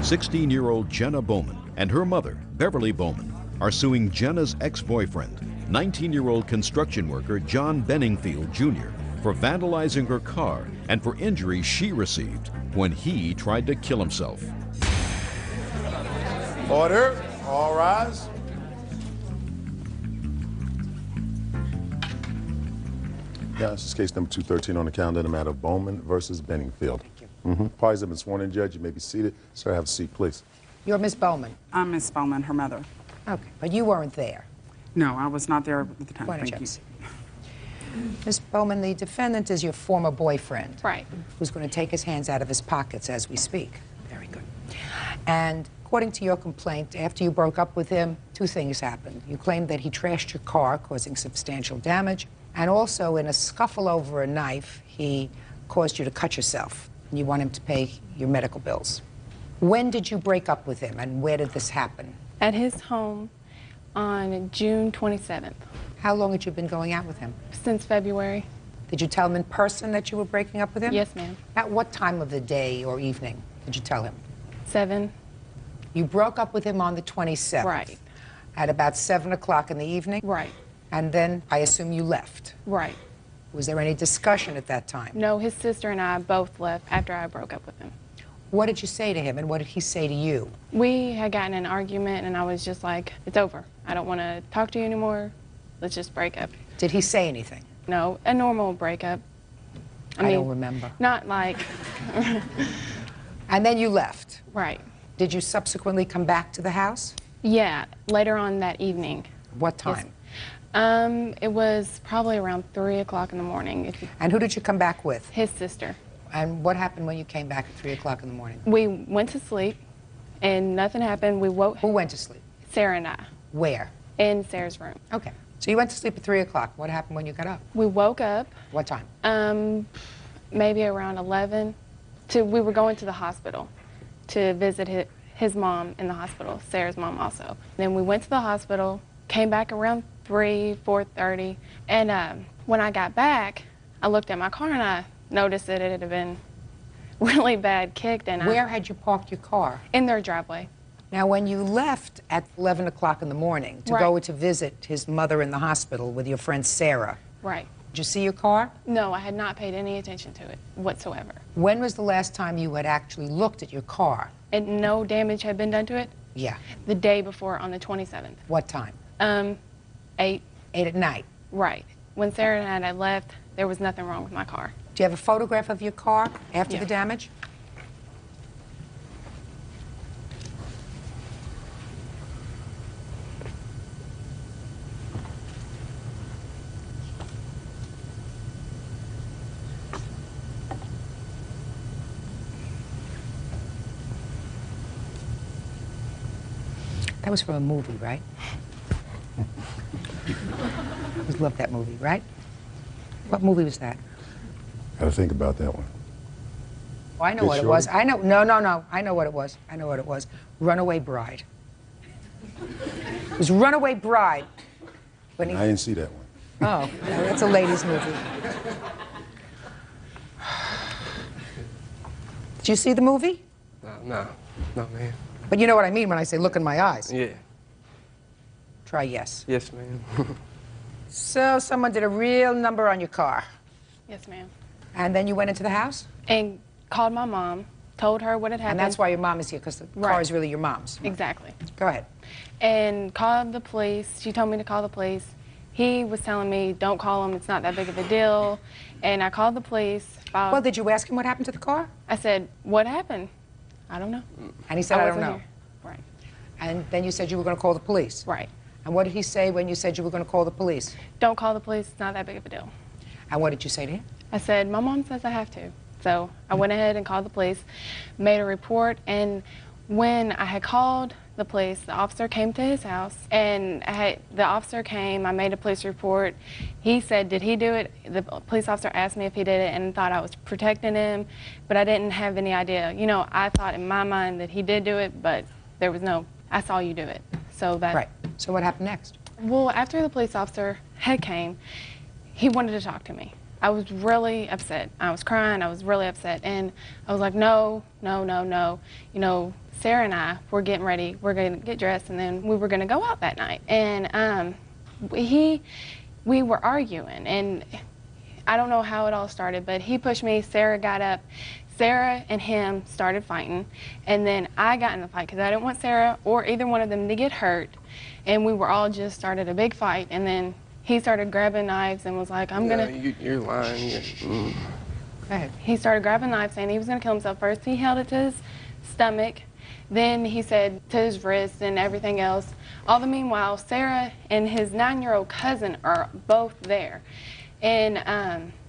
16-year-old Jenna Bowman and her mother, Beverly Bowman, are suing Jenna's ex-boyfriend, 19-year-old construction worker John Benningfield Jr., for vandalizing her car and for injuries she received when he tried to kill himself. Order. All rise. Yeah, this is case number 213 on the calendar, the matter of Bowman versus Benningfield. Thank you. Parties have been sworn in, Judge. You may be seated. Sir, have a seat, please. You're Miss Bowman? I'm Miss Bowman, her mother. Okay, but you weren't there? No, I was not there at the time. Why don't you Thank you. Miss Bowman, the defendant is your former boyfriend. Right. Who's going to take his hands out of his pockets as we speak. Very good. And according to your complaint, after you broke up with him, two things happened. You claimed that he trashed your car, causing substantial damage, and also in a scuffle over a knife, he caused you to cut yourself, and you want him to pay your medical bills. When did you break up with him, and where did this happen? At his home on June 27th. How long had you been going out with him? Since February. Did you tell him in person that you were breaking up with him? Yes, ma'am. At what time of the day or evening did you tell him? 7. You broke up with him on the 27th? Right. At about 7 o'clock in the evening? Right. And then I assume you left? Right. Was there any discussion at that time? No, his sister and I both left after I broke up with him. What did you say to him, and what did he say to you? We had gotten in an argument, and I was just like, it's over. I don't want to talk to you anymore. Let's just break up. Did he say anything? No, a normal breakup. I don't remember. Not like... And then you left? Right. Did you subsequently come back to the house? Yeah, later on that evening. What time? Yes. It was probably around 3 o'clock in the morning. And who did you come back with? His sister. And what happened when you came back at 3 o'clock in the morning? We went to sleep, and nothing happened. We woke... Who went to sleep? Sarah and I. Where? In Sarah's room. Okay. So you went to sleep at 3 o'clock. What happened when you got up? We woke up. What time? Maybe around 11. We were going to the hospital to visit his mom in the hospital, Sarah's mom also. Then we went to the hospital, came back around 4:30, and when I got back, I looked at my car and I noticed that it had been really bad kicked. And Where had you parked your car? In their driveway. Now, when you left at 11 o'clock in the morning to go to visit his mother in the hospital with your friend Sarah, right. Did you see your car? No, I had not paid any attention to it whatsoever. When was the last time you had actually looked at your car? And no damage had been done to it? Yeah. The day before, on the 27th. What time? 8. 8 at night? Right. When Sarah and I had left, there was nothing wrong with my car. Do you have a photograph of your car after the damage? That was from a movie, right? I always loved that movie, right? What movie was that? Got to think about that one. Oh, I know what it was. I know. No. I know what it was. I know what it was. Runaway Bride. It was Runaway Bride. I didn't see that one. Oh, no, that's a ladies' movie. Did you see the movie? No, man. But you know what I mean when I say look in my eyes. Yeah. Try yes. Yes, ma'am. So someone did a real number on your car. Yes, ma'am. And then you went into the house? And called my mom, told her what had happened. And that's why your mom is here, because the car is really your mom's. Exactly. Go ahead. And called the police. She told me to call the police. He was telling me, don't call them, it's not that big of a deal. And I called the police. Well, did you ask him what happened to the car? I said, what happened? I don't know. And he said, I don't know. Here. Right. And then you said you were going to call the police? Right. And what did he say when you said you were going to call the police? Don't call the police, it's not that big of a deal. And what did you say to him? I said, my mom says I have to. So I went ahead and called the police, made a report, and when I had called the police, the officer came to his house, and the officer came, I made a police report. He said, did he do it? The police officer asked me if he did it and thought I was protecting him, but I didn't have any idea. You know, I thought in my mind that he did do it, but there was no, I saw you do it. So that. Right. So what happened next? Well, after the police officer had came, he wanted to talk to me. I was really upset. I was crying. I was really upset. And I was like, no, no, no, no. You know, Sarah and I were getting ready. We're going to get dressed, and then we were going to go out that night. And we were arguing, and I don't know how it all started, but he pushed me. Sarah got up. Sarah and him started fighting, and then I got in the fight because I didn't want Sarah or either one of them to get hurt, and we were all just started a big fight, and then he started grabbing knives and was like, I'm gonna... You're lying. Go ahead. He started grabbing knives saying he was gonna kill himself. First he held it to his stomach, then he said to his wrist and everything else. All the meanwhile, Sarah and his 9-year-old cousin are both there. And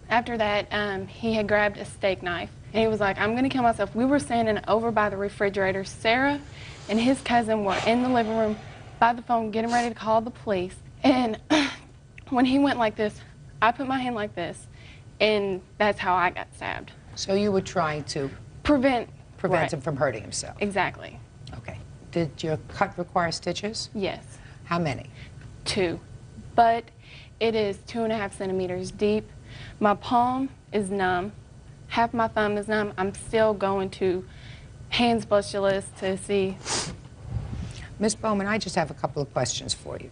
after that, he had grabbed a steak knife. And he was like, I'm going to kill myself. We were standing over by the refrigerator. Sarah and his cousin were in the living room by the phone getting ready to call the police. And when he went like this, I put my hand like this, and that's how I got stabbed. So you were trying to Prevent right. him from hurting himself? Exactly. Okay. Did your cut require stitches? Yes. How many? 2. But it is 2.5 centimeters deep. My palm is numb. Half my thumb is numb. I'm still going to hand specialist to see. Ms. Bowman, I just have a couple of questions for you.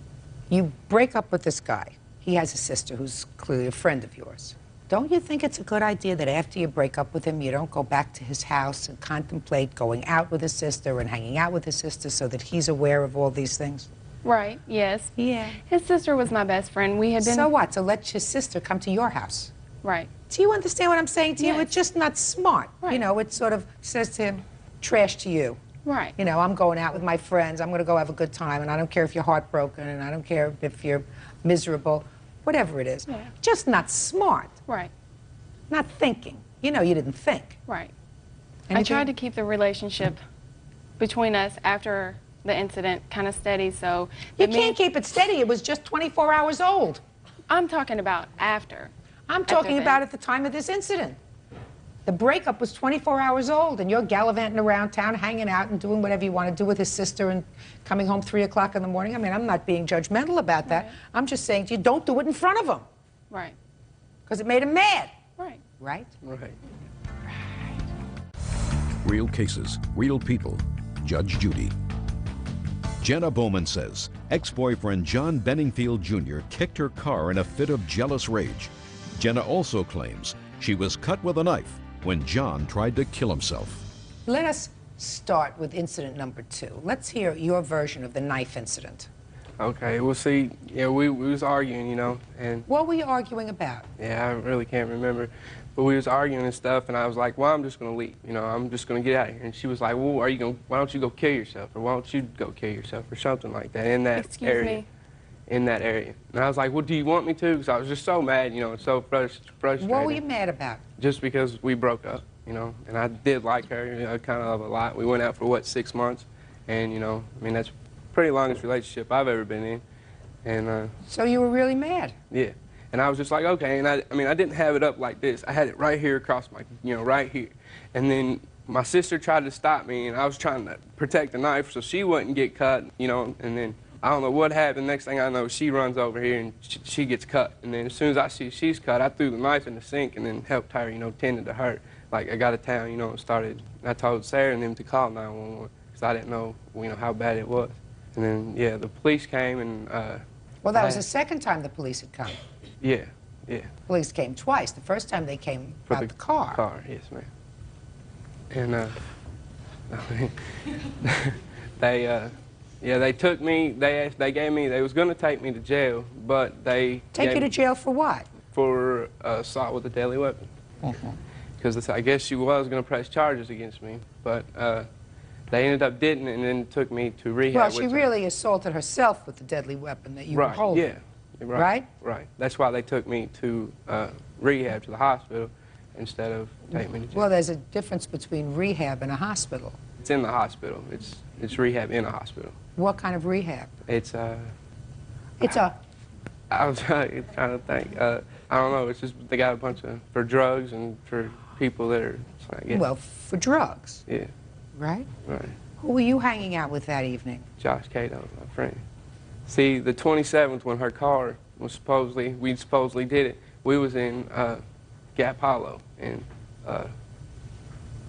You break up with this guy. He has a sister who's clearly a friend of yours. Don't you think it's a good idea that after you break up with him, you don't go back to his house and contemplate going out with his sister and hanging out with his sister so that he's aware of all these things? Right, yes. Yeah. His sister was my best friend. We had been... So what? So let his sister come to your house. Right. Do you understand what I'm saying to you? Yes. It's just not smart. Right. You know, it sort of says to him, trash to you. Right. You know, I'm going out with my friends. I'm going to go have a good time, and I don't care if you're heartbroken, and I don't care if you're miserable, whatever it is. Yeah. Just not smart. Right. Not thinking. You know, you didn't think. Right. Anything? I tried to keep the relationship between us after the incident kind of steady, so... You can't keep it steady. It was just 24 hours old. I'm talking about after. I'm talking about at the time of this incident. The breakup was 24 hours old, and you're gallivanting around town, hanging out and doing whatever you want to do with his sister and coming home 3 o'clock in the morning. I mean, I'm not being judgmental about that. Right. I'm just saying to you, don't do it in front of him, Right. because it made him mad. Right. Right? Right. Real cases, real people. Judge Judy. Jenna Bowman says ex-boyfriend John Benningfield Jr. kicked her car in a fit of jealous rage. Jenna also claims she was cut with a knife when John tried to kill himself. Let us start with incident number 2. Let's hear your version of the knife incident. Okay, well, see, yeah, we was arguing, you know, and What were you arguing about? yeah, I really can't remember. But we was arguing and stuff, and I was like, well, I'm just going to leave. You know, I'm just going to get out of here. And she was like, well, why don't you go kill yourself? Or why don't you go kill yourself? Or something like that in that Excuse area. me? In that area. And I was like, well, do you want me to? Because I was just so mad, you know, and so frustrated. What were you mad about? Just because we broke up, you know. And I did like her, you know, kind of a lot. We went out for, what, 6 months? And, you know, I mean, that's the pretty longest relationship I've ever been in. And, So you were really mad? yeah. And I was just like, okay, and I mean, I didn't have it up like this. I had it right here across my, you know, right here. And then my sister tried to stop me, and I was trying to protect the knife so she wouldn't get cut, you know, and then I don't know what happened. Next thing I know, she runs over here, and she gets cut. And then as soon as I see she's cut, I threw the knife in the sink and then helped her, you know, tended to her. Like, I got to town, you know, and started, I told Sarah and them to call 911 because I didn't know, you know, how bad it was. And then, yeah, the police came and... Well, that was the second time the police had come. Yeah, yeah. Police came twice. The first time they came For about the car. Car, yes, ma'am. And they took me. They gave me. They was going to take me to jail, but they Take you to jail for what? for assault with a deadly weapon. Because I guess she was going to press charges against me, but they ended up didn't, and then took me to rehab. Well, she with her. really assaulted herself with the deadly weapon that you were Right. holding. Yeah. Right. Right? Right. That's why they took me to rehab, to the hospital, instead of taking me to jail. Well, there's a difference between rehab and a hospital. It's in the hospital. It's rehab in a hospital. What kind of rehab? It's It's a... I was trying to think. I don't know. It's just they got a bunch of for drugs and for people that are. I guess. Well, for drugs, Yeah. right? Right. Who were you hanging out with that evening? Josh Cato, my friend. See, the 27th when her car was we supposedly did it. We was in Gap Hollow in,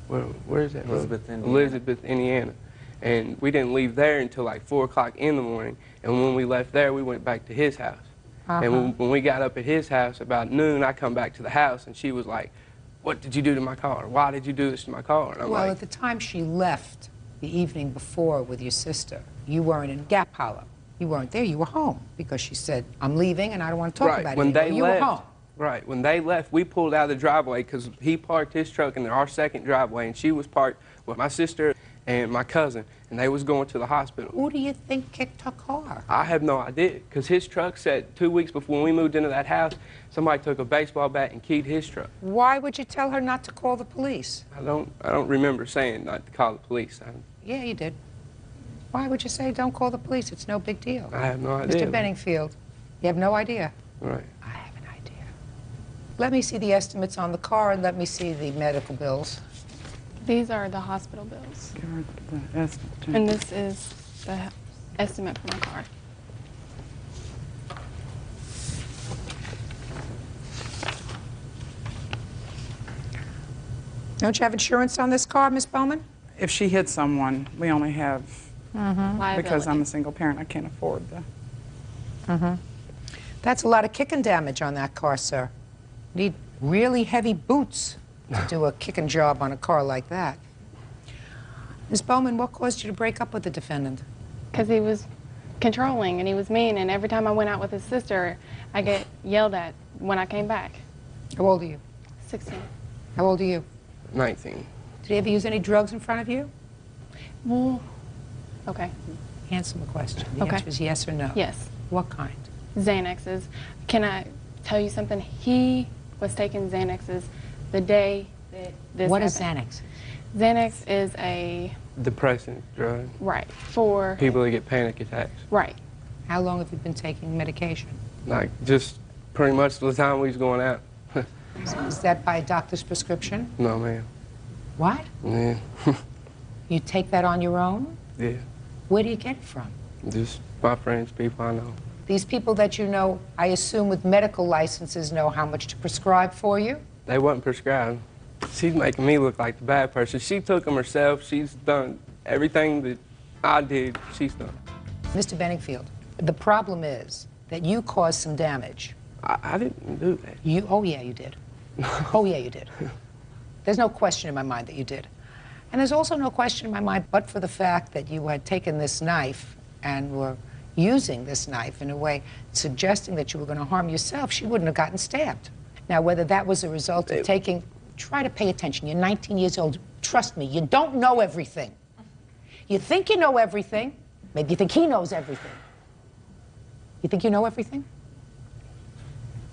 where is that? Elizabeth, Indiana. Elizabeth, Indiana. And we didn't leave there until like 4 o'clock in the morning. And when we left there, we went back to his house. And when we got up at his house about noon, I come back to the house, and she was like, "What did you do to my car? Why did you do this to my car?" And I'm Well, like, at the time she left the evening before with your sister, you weren't in Gap Hollow. You weren't there. You were home because she said, "I'm leaving and I don't want to talk right, about it when anymore." they You left, were home. Right, when they left, we pulled out of the driveway because he parked his truck in our second driveway, and she was parked with my sister and my cousin, and they was going to the hospital. Who do you think kicked her car? I have no idea, because his truck said 2 weeks before we moved into that house, somebody took a baseball bat and keyed his truck. Why would you tell her not to call the police? I don't remember saying not to call the police. Yeah, you did. Why would you say don't call the police? It's no big deal. I have no idea. Mr. Benningfield, you have no idea? Right. I have an idea. Let me see the estimates on the car and let me see the medical bills. These are the hospital bills. Give her the estimate, too. And this is the estimate for my car. Don't you have insurance on this car, Miss Bowman? If she hit someone, we only have, Liability. because I'm a single parent, I can't afford the. That's a lot of kicking damage on that car, sir. Need really heavy boots to do a kicking job on a car like that. Ms. Bowman, what caused you to break up with the defendant? Because he was controlling and he was mean, and every time I went out with his sister, I get yelled at when I came back. How old are you? 16. How old are you? 19. Did he ever use any drugs in front of you? Well, okay. Answer the question. The Okay. answer is yes or no. Yes. What kind? Xanaxes. Can I tell you something? He was taking Xanaxes the day that this What is happened. Xanax? Xanax is a, Depressant drug. right, for, People that get panic attacks. right. How long have you been taking medication? Like, just pretty much the time we was going out. Is that by a doctor's prescription? No, ma'am. What? Yeah. You take that on your own? Yeah. Where do you get it from? Just my friends, people I know. These people that you know, I assume with medical licenses, know how much to prescribe for you? They wasn't prescribed. She's making me look like the bad person. She took them herself. She's done everything that I did, she's done. Mr. Benningfield, the problem is that you caused some damage. I didn't do that. Oh yeah, you did. Oh yeah, you did. There's no question in my mind that you did. And there's also no question in my mind, but for the fact that you had taken this knife and were using this knife in a way suggesting that you were going to harm yourself, she wouldn't have gotten stabbed. Now, whether that was a result of taking, try to pay attention. You're 19 years old. Trust me, you don't know everything. You think you know everything. Maybe you think he knows everything. You think you know everything?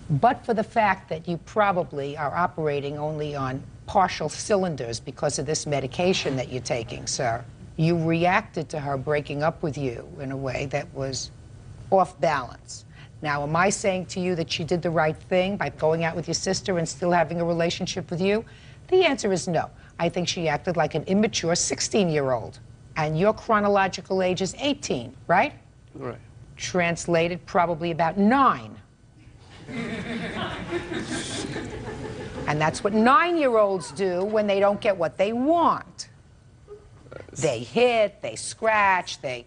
But for the fact that you probably are operating only on partial cylinders because of this medication that you're taking, sir, you reacted to her breaking up with you in a way that was off balance. Now, am I saying to you that she did the right thing by going out with your sister and still having a relationship with you? The answer is no. I think she acted like an immature 16-year-old. And your chronological age is 18, right? Right. Translated, probably about 9. And that's what 9-year-olds do when they don't get what they want. They hit, they scratch, they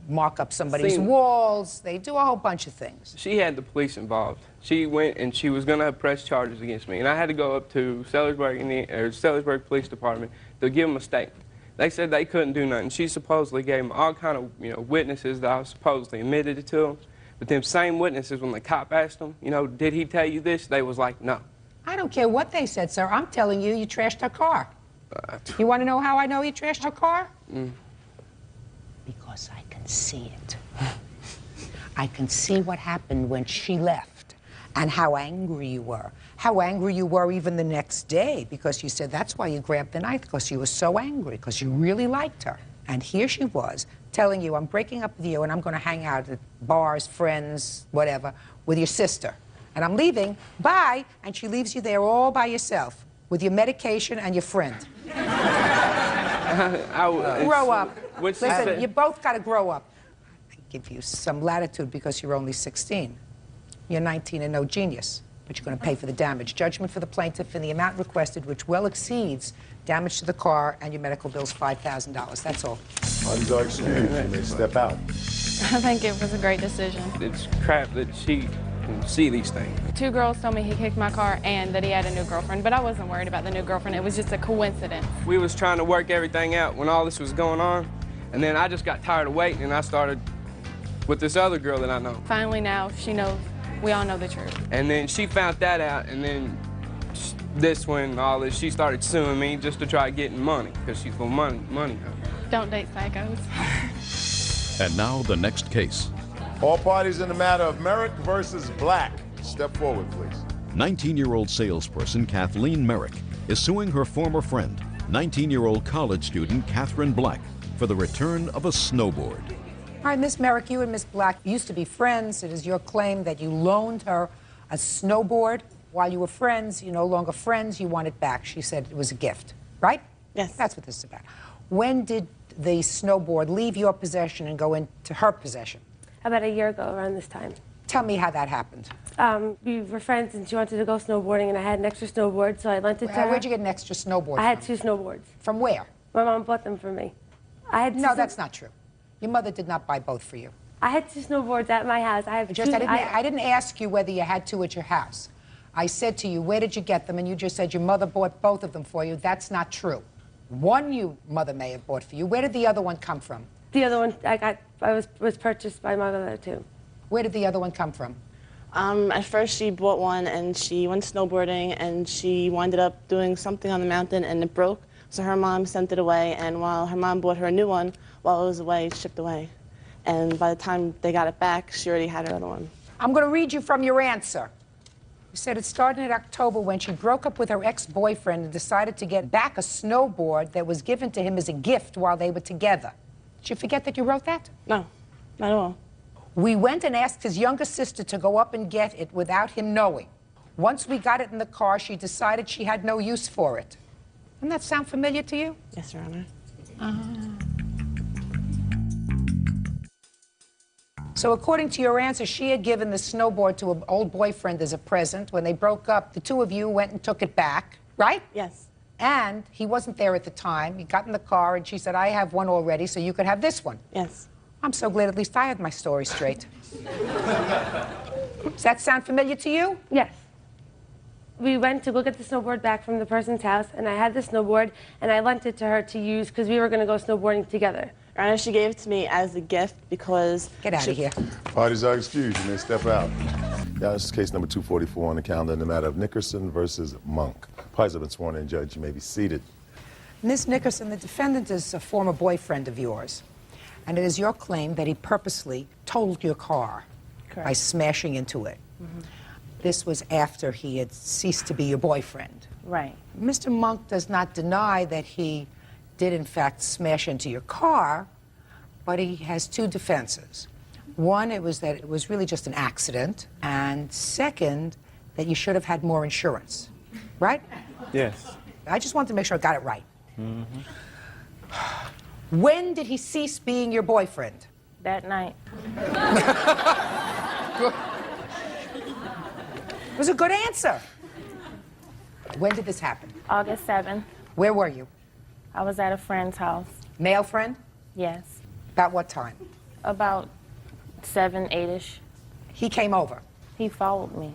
mark up somebody's walls, they do a whole bunch of things. She had the police involved. She went and she was going to press charges against me. And I had to go up to Sellersburg Police Department to give them a statement. They said they couldn't do nothing. She supposedly gave them all kind of, witnesses that I supposedly admitted it to them. But them same witnesses, when the cop asked them, did he tell you this? They was like, no. I don't care what they said, sir. I'm telling you, you trashed her car. You want to know how I know you trashed her car? Because I can see it. I can see what happened when she left and how angry you were. How angry you were even the next day because you said that's why you grabbed the knife, because you were so angry, because you really liked her. And here she was telling you, I'm breaking up with you and I'm going to hang out at bars, friends, whatever, with your sister. And I'm leaving, bye, and she leaves you there all by yourself with your medication and your friend. Grow up. Listen, you both got to grow up. I give you some latitude because you're only 16. You're 19 and no genius. but you're going to pay for the damage. Judgment for the plaintiff in the amount requested, which well exceeds damage to the car and your medical bills, $5,000. That's all. Parties are excused. You may step out. I think it was a great decision. It's crap that she can see these things. 2 girls told me he kicked my car and that he had a new girlfriend, but I wasn't worried about the new girlfriend. It was just a coincidence. We was trying to work everything out when all this was going on, and then I just got tired of waiting, and I started with this other girl that I know. Finally now, she knows, we all know the truth. And then she found that out, and then this one, all this, she started suing me just to try getting money, because she's for money. Don't date psychos. And now the next case. All parties in the matter of Merrick versus Black. Step forward, please. 19-year-old salesperson Kathleen Merrick is suing her former friend, 19-year-old college student Catherine Black, for the return of a snowboard. All right, Miss Merrick, you and Miss Black used to be friends. It is your claim that you loaned her a snowboard. While you were friends, you're no longer friends, you want it back. She said it was a gift, right? Yes. That's what this is about. When did the snowboard leave your possession and go into her possession? About a year ago, around this time. Tell me how that happened. We were friends, and she wanted to go snowboarding, and I had an extra snowboard, so I lent it to her. Where'd you get an extra snowboard I had from? 2 snowboards. From where? My mom bought them for me. I had No, that's not true. Your mother did not buy both for you. I had 2 snowboards at my house. I have I didn't ask you whether you had 2 at your house. I said to you, where did you get them? And you just said your mother bought both of them for you. That's not true. One your mother may have bought for you. Where did the other one come from? The other one was purchased by my mother too. Where did the other one come from? At first she bought one and she went snowboarding and she winded up doing something on the mountain and it broke. So her mom sent it away, and while her mom bought her a new one, while it was away, it shipped away. And by the time they got it back, she already had her other one. I'm going to read you from your answer. You said it started in October when she broke up with her ex-boyfriend and decided to get back a snowboard that was given to him as a gift while they were together. Did you forget that you wrote that? No, not at all. We went and asked his younger sister to go up and get it without him knowing. Once we got it in the car, she decided she had no use for it. Doesn't that sound familiar to you? Yes, Your Honor. So according to your answer, she had given the snowboard to an old boyfriend as a present. When they broke up, the 2 of you went and took it back, right? Yes. And he wasn't there at the time. He got in the car and she said, I have one already, so you could have this one. Yes. I'm so glad at least I had my story straight. Does that sound familiar to you? Yes. We went to go get the snowboard back from the person's house, and I had the snowboard, and I lent it to her to use because we were going to go snowboarding together. Your Honor, she gave it to me as a gift because... Get out of here. Parties are excused. You may step out. Now, this is case number 244 on the calendar in the matter of Nickerson versus Monk. Parties have been sworn in, Judge. You may be seated. Ms. Nickerson, the defendant is a former boyfriend of yours, and it is your claim that he purposely totaled your car by smashing into it. This was after he had ceased to be your boyfriend. Right. Mr. Monk does not deny that he did, in fact, smash into your car, but he has 2 defenses. One, it was that it was really just an accident, and second, that you should have had more insurance. Right? Yes. I just wanted to make sure I got it right. When did he cease being your boyfriend? That night. It was a good answer. When did this happen? August 7th. Where were you? I was at a friend's house. Male friend? Yes. About what time? About 7, 8-ish. He came over. He followed me.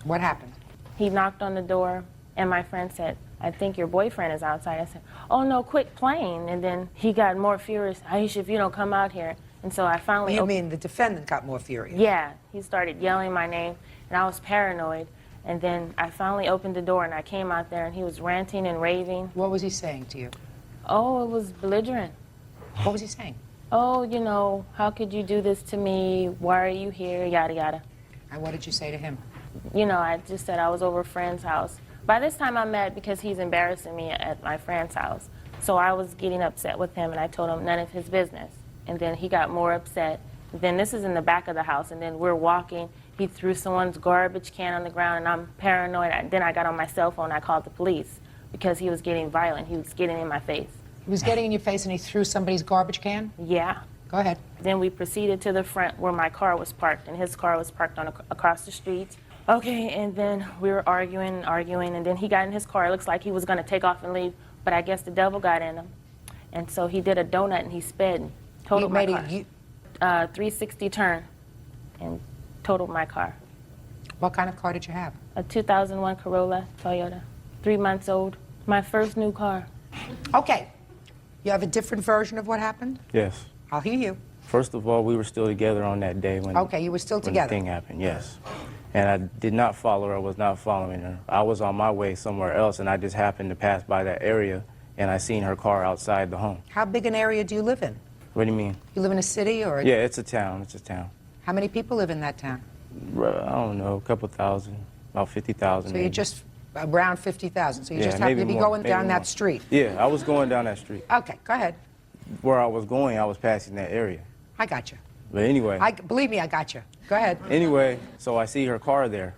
What happened? He knocked on the door, and my friend said, I think your boyfriend is outside. I said, oh, no, quit playing. And then he got more furious. Aisha, if you don't come out here. And so I finally... You mean the defendant got more furious? Yeah. He started yelling my name, and I was paranoid. And then I finally opened the door, and I came out there, and he was ranting and raving. What was he saying to you? Oh, it was belligerent. What was he saying? Oh, you know, how could you do this to me? Why are you here? Yada, yada. And what did you say to him? You know, I just said I was over a friend's house. By this time, I'm mad because he's embarrassing me at my friend's house. So I was getting upset with him, and I told him none of his business. And then he got more upset. Then this is in the back of the house, and then we're walking. He threw someone's garbage can on the ground, and I'm paranoid. Then I got on my cell phone, and I called the police because he was getting violent. He was getting in my face. He was getting in your face, and he threw somebody's garbage can? Yeah. Go ahead. Then we proceeded to the front where my car was parked, and his car was parked on across the street. Okay, and then we were arguing, and then he got in his car. It looks like he was going to take off and leave, but I guess the devil got in him. And so he did a donut and he sped and totaled my car. 360 turn and totaled my car. What kind of car did you have? A 2001 Corolla Toyota, 3 months old. My first new car. Okay. You have a different version of what happened? Yes. I'll hear you. First of all, we were still together on that day when. Okay, you were still when together. the thing happened, yes. And I did not follow her. I was not following her. I was on my way somewhere else, and I just happened to pass by that area, and I seen her car outside the home. How big an area do you live in? What do you mean? You live in a city or? Yeah, it's a town. It's a town. How many people live in that town? I don't know, a couple thousand, about 50,000. So you're just around 50,000. So you just happen to be more, going down more. that street. Yeah, I was going down that street. Okay, go ahead. Where I was going, I was passing that area. I got you. But anyway. Believe me, I got you. Go ahead. Anyway, so I see her car there.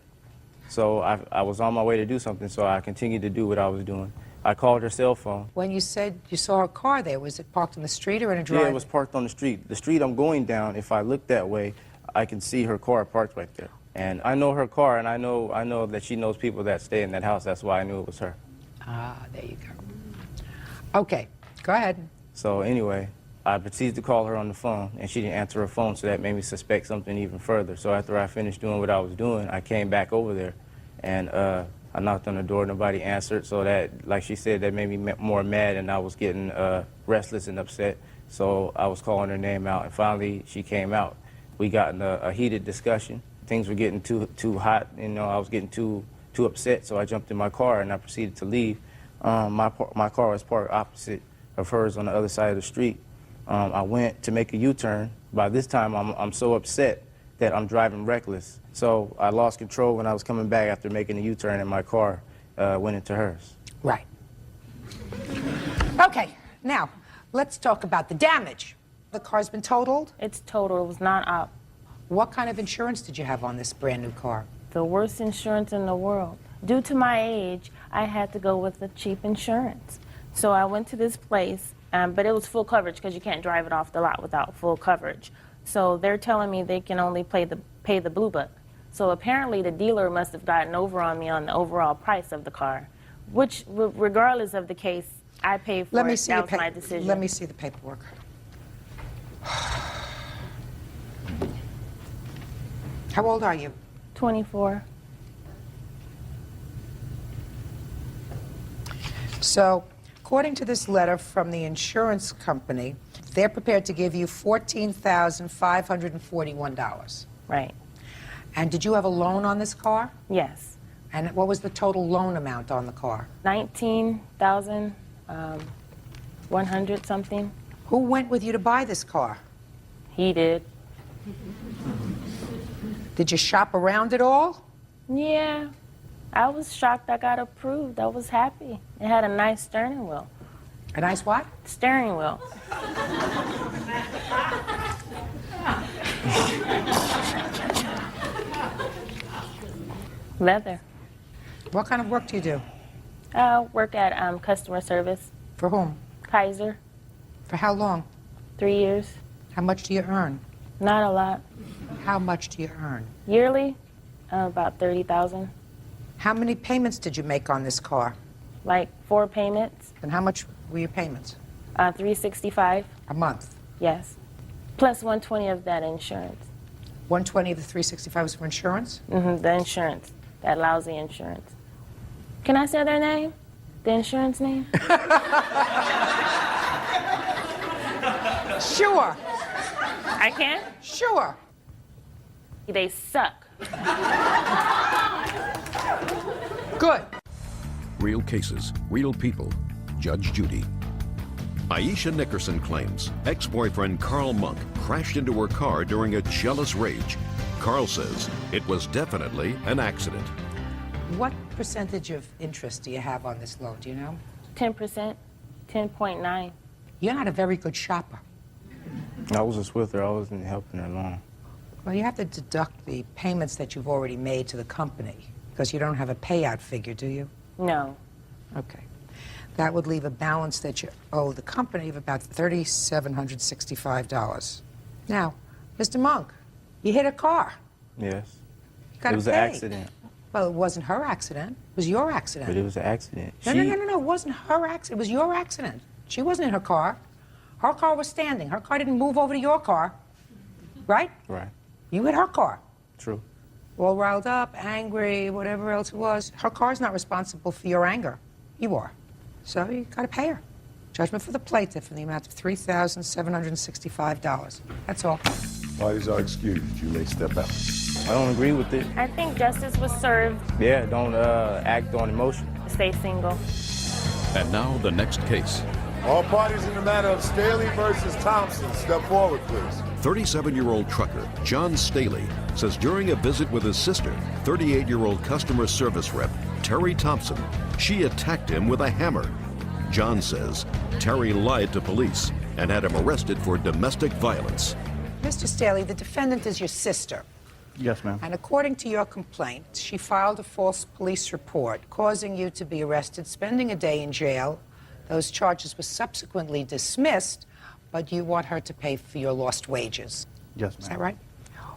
So I was on my way to do something, so I continued to do what I was doing. I called her cell phone. When you said you saw her car there, was it parked in the street or in a driveway? Yeah, it was parked on the street. The street I'm going down, if I look that way, I can see her car parked right there. And I know her car, and I know that she knows people that stay in that house. That's why I knew it was her. Ah, there you go. Okay, go ahead. So anyway, I proceeded to call her on the phone, and she didn't answer her phone, so that made me suspect something even further. So after I finished doing what I was doing, I came back over there, and I knocked on the door. Nobody answered, so that, like she said, that made me more mad, and I was getting restless and upset. So I was calling her name out, and finally she came out. We got in a heated discussion. Things were getting too hot, you know, I was getting too upset, so I jumped in my car and I proceeded to leave. My car was parked opposite of hers on the other side of the street. I went to make a U-turn. By this time, I'm so upset that I'm driving reckless. So I lost control when I was coming back after making a U-turn, and my car went into hers. Right. Okay, now, let's talk about the damage. The car's been totaled? It's totaled. It was not up. What kind of insurance did you have on this brand new car? The worst insurance in the world. Due to my age, I had to go with the cheap insurance. So I went to this place, but it was full coverage because you can't drive it off the lot without full coverage. So they're telling me they can only pay the blue book. So apparently the dealer must have gotten over on me on the overall price of the car, which, regardless of the case, I paid for it. That was my decision. Let me see the paperwork. How old are you? 24. So, according to this letter from the insurance company, they're prepared to give you $14,541. Right. And did you have a loan on this car? Yes. And what was the total loan amount on the car? $19,100 something. Who went with you to buy this car? He did. Did you shop around at all? Yeah. I was shocked I got approved. I was happy. It had a nice steering wheel. A nice what? Steering wheel. Leather. What kind of work do you do? I work at customer service. For whom? Kaiser. For how long? 3 years. How much do you earn? Not a lot. How much do you earn? Yearly, about $30,000. How many payments did you make on this car? Like 4 payments. And how much were your payments? $365. A month? Yes. Plus $120 of that insurance. 120 of the 365 was for insurance? Mm-hmm, the insurance. That lousy insurance. Can I say their name? The insurance name? Sure. I can? Sure. They suck. Good. Real cases, real people. Judge Judy. Aisha Nickerson claims ex-boyfriend Carl Monk crashed into her car during a jealous rage. Carl says it was definitely an accident. What percentage of interest do you have on this loan, do you know? 10%, 10.9. You're not a very good shopper. I was just with her. I wasn't helping her along. Well, you have to deduct the payments that you've already made to the company, because you don't have a payout figure, do you? No. Okay. That would leave a balance that you owe the company of about $3,765. Now, Mr. Monk, you hit a car. Yes. Gotta It was an pay. accident. Well, it wasn't her accident. It was your accident. But it was an accident. No, it wasn't her accident. It was your accident. She wasn't in her car. Her car was standing. Her car didn't move over to your car, right? Right. You hit her car. True. All riled up, angry, whatever else it was. Her car's not responsible for your anger. You are. So you got to pay her. Judgment for the plaintiff in the amount of $3,765. That's all. Parties are excused. You may step out. I don't agree with it. I think justice was served. Yeah, don't act on emotion. Stay single. And now the next case. All parties in the matter of Staley versus Thompson, step forward, please. 37-year-old trucker John Staley says during a visit with his sister, 38-year-old customer service rep Terry Thompson, she attacked him with a hammer. John says Terry lied to police and had him arrested for domestic violence. Mr. Staley, the defendant is your sister. Yes, ma'am. And according to your complaint, she filed a false police report causing you to be arrested, spending a day in jail. Those charges were subsequently dismissed, but you want her to pay for your lost wages. Yes, ma'am. Is that right?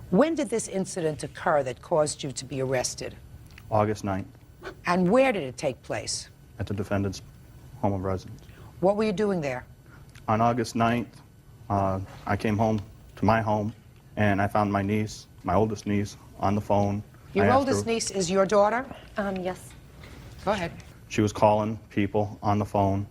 When did this incident occur that caused you to be arrested? August 9th, And where did it take place? at the defendant's home of residence. What were you doing there? On August 9th, I came home to my home, and I found my niece, my oldest niece, on the phone. Your I asked oldest her- niece is your daughter? Yes. Go ahead. She was calling people on the phone,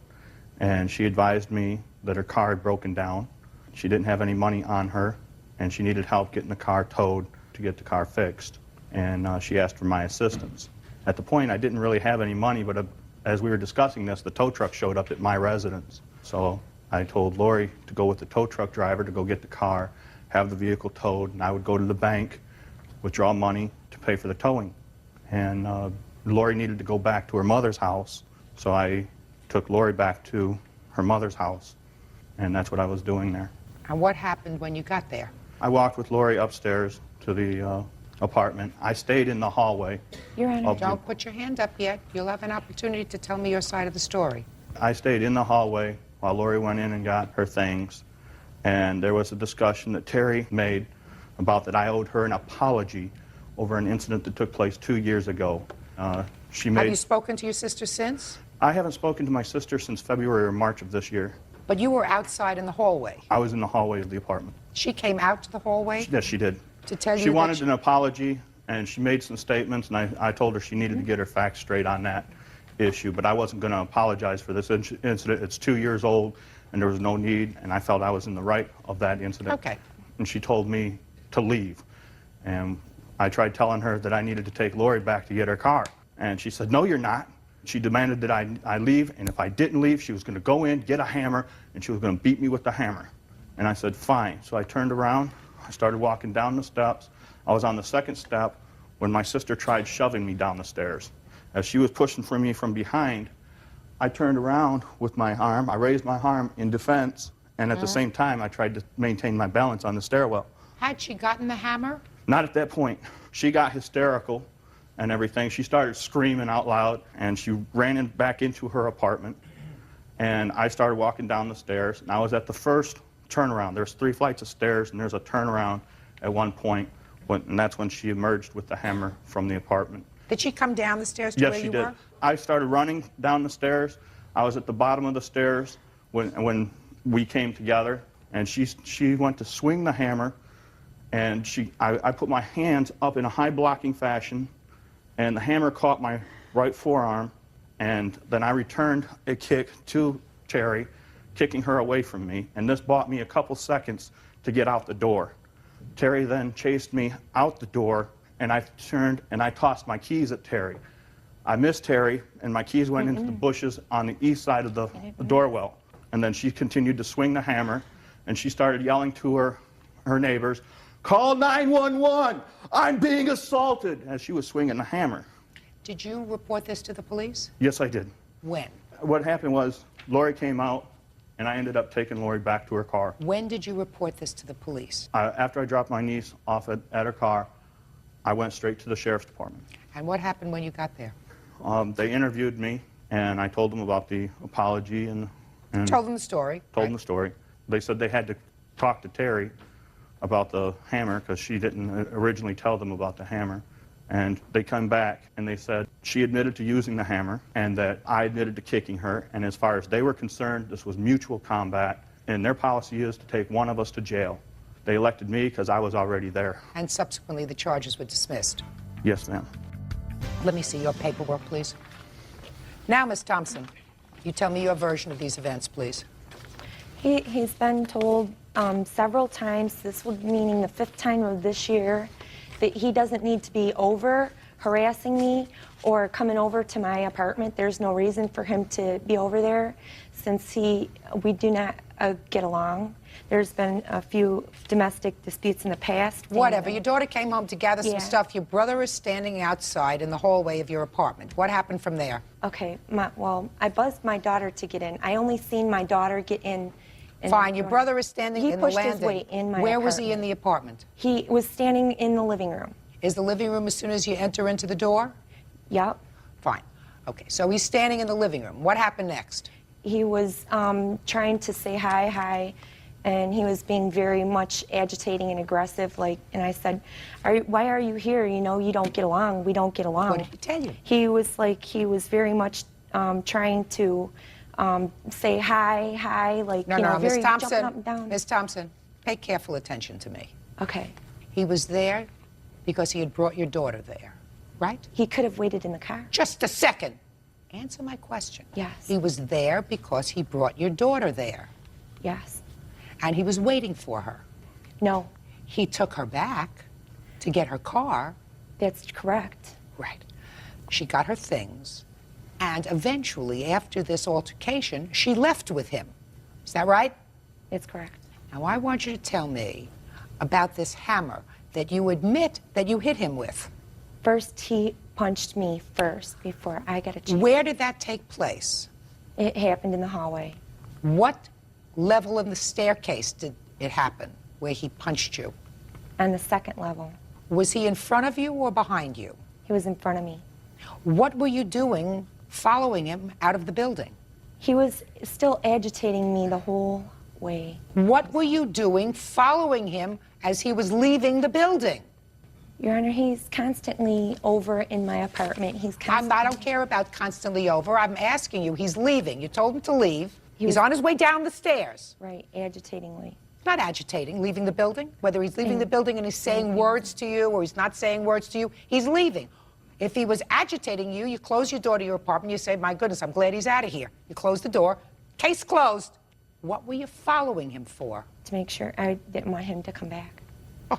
and she advised me that her car had broken down. She didn't have any money on her, and she needed help getting the car towed to get the car fixed. And she asked for my assistance. At the point, I didn't really have any money, but as we were discussing this, the tow truck showed up at my residence. So I told Lori to go with the tow truck driver to go get the car, have the vehicle towed, and I would go to the bank, withdraw money to pay for the towing. And Lori needed to go back to her mother's house, so I took Lori back to her mother's house, and that's what I was doing there. And what happened when you got there? I walked with Lori upstairs to the apartment. I stayed in the hallway. Your Honor, of the- don't put your hand up yet. You'll have an opportunity to tell me your side of the story. I stayed in the hallway while Lori went in and got her things, and there was a discussion that Terry made about that I owed her an apology over an incident that took place 2 years ago. Have you spoken to your sister since? I haven't spoken to my sister since February or March of this year. But you were outside in the hallway. I was in the hallway of the apartment. She came out to the hallway Yes, she did. to tell you She that wanted an apology, and she made some statements, and I told her she needed to get her facts straight on that issue, but I wasn't going to apologize for this incident. It's 2 years old, and there was no need, and I felt I was in the right of that incident. Okay. And she told me to leave, and I tried telling her that I needed to take Lori back to get her car, and she said, "No, you're not." She demanded that I leave, and if I didn't leave, she was going to go in, get a hammer, and she was going to beat me with the hammer. And I said, fine. So I turned around, I started walking down the steps. I was on the second step when my sister tried shoving me down the stairs. As she was pushing for me from behind, I turned around with my arm, I raised my arm in defense, and at the same time, I tried to maintain my balance on the stairwell. Had she gotten the hammer? Not at that point. She got hysterical and everything. She started screaming out loud, and she ran back into her apartment. And I started walking down the stairs, and I was at the first turnaround. There's 3 flights of stairs, and there's a turnaround at one point, and that's when she emerged with the hammer from the apartment. Did she come down the stairs to Yes, where she you did. were? I started running down the stairs. I was at the bottom of the stairs when we came together, and she went to swing the hammer, and I put my hands up in a high blocking fashion, and the hammer caught my right forearm, and then I returned a kick to Terry, kicking her away from me, and this bought me a couple seconds to get out the door. Terry then chased me out the door, and I turned and I tossed my keys at Terry. I missed Terry, and my keys went into the bushes on the east side of the doorwell. And then she continued to swing the hammer, and she started yelling to her neighbors, "Call 911! I'm being assaulted!" as she was swinging the hammer. Did you report this to the police? Yes, I did. When? What happened was Lori came out, and I ended up taking Lori back to her car. When did you report this to the police? After I dropped my niece off at her car, I went straight to the sheriff's department. And what happened when you got there? They interviewed me, and I told them about the apology and Told them the story. told them the story. They said they had to talk to Terry about the hammer because she didn't originally tell them about the hammer. And they come back and they said she admitted to using the hammer and that I admitted to kicking her. And as far as they were concerned, this was mutual combat. And their policy is to take one of us to jail. They elected me because I was already there. And subsequently, the charges were dismissed. Yes, ma'am. Let me see your paperwork, please. Now, Ms. Thompson, you tell me your version of these events, please. He's been told several times, this would meaning the 5th time of this year, that he doesn't need to be over harassing me or coming over to my apartment. There's no reason for him to be over there since we do not get along. There's been a few domestic disputes in the past. Whatever. Your daughter came home to gather some stuff. Your brother is standing outside in the hallway of your apartment. What happened from there? Okay. Well, I buzzed my daughter to get in. I only seen my daughter get in. Fine. Your brother is standing in the landing. He pushed his way in my apartment. Where was he in the apartment? He was standing in the living room. Is the living room as soon as you enter into the door? Yep. Fine. Okay. So he's standing in the living room. What happened next? He was trying to say hi, and he was being very much agitating and aggressive. And I said, why are you here? You know, you don't get along. We don't get along. What did he tell you? He was very much trying to say hi, No, very Ms. Thompson, jumping up and down. Ms. Thompson, pay careful attention to me. Okay. He was there because he had brought your daughter there, right? He could have waited in the car. Just a second. Answer my question. Yes. He was there because he brought your daughter there. Yes. And he was waiting for her. No. He took her back to get her car. That's correct. Right. She got her things, and eventually, after this altercation, she left with him. Is that right? That's correct. Now, I want you to tell me about this hammer that you admit that you hit him with. First, he punched me first before I got a chance. Where did that take place? It happened in the hallway. What level of the staircase did it happen where he punched you? On the 2nd level. Was he in front of you or behind you? He was in front of me. What were you doing following him out of the building? He was still agitating me the whole way. What were you doing following him as he was leaving the building? Your Honor, he's constantly over in my apartment. I don't care about constantly over. I'm asking you, he's leaving. You told him to leave. He's on his way down the stairs. Right, agitatingly. Not agitating, leaving the building. Whether he's leaving the building and he's saying words to you or he's not saying words to you, he's leaving. If he was agitating you, you close your door to your apartment, you say, my goodness, I'm glad he's out of here. You close the door, case closed. What were you following him for? To make sure I didn't want him to come back. Oh.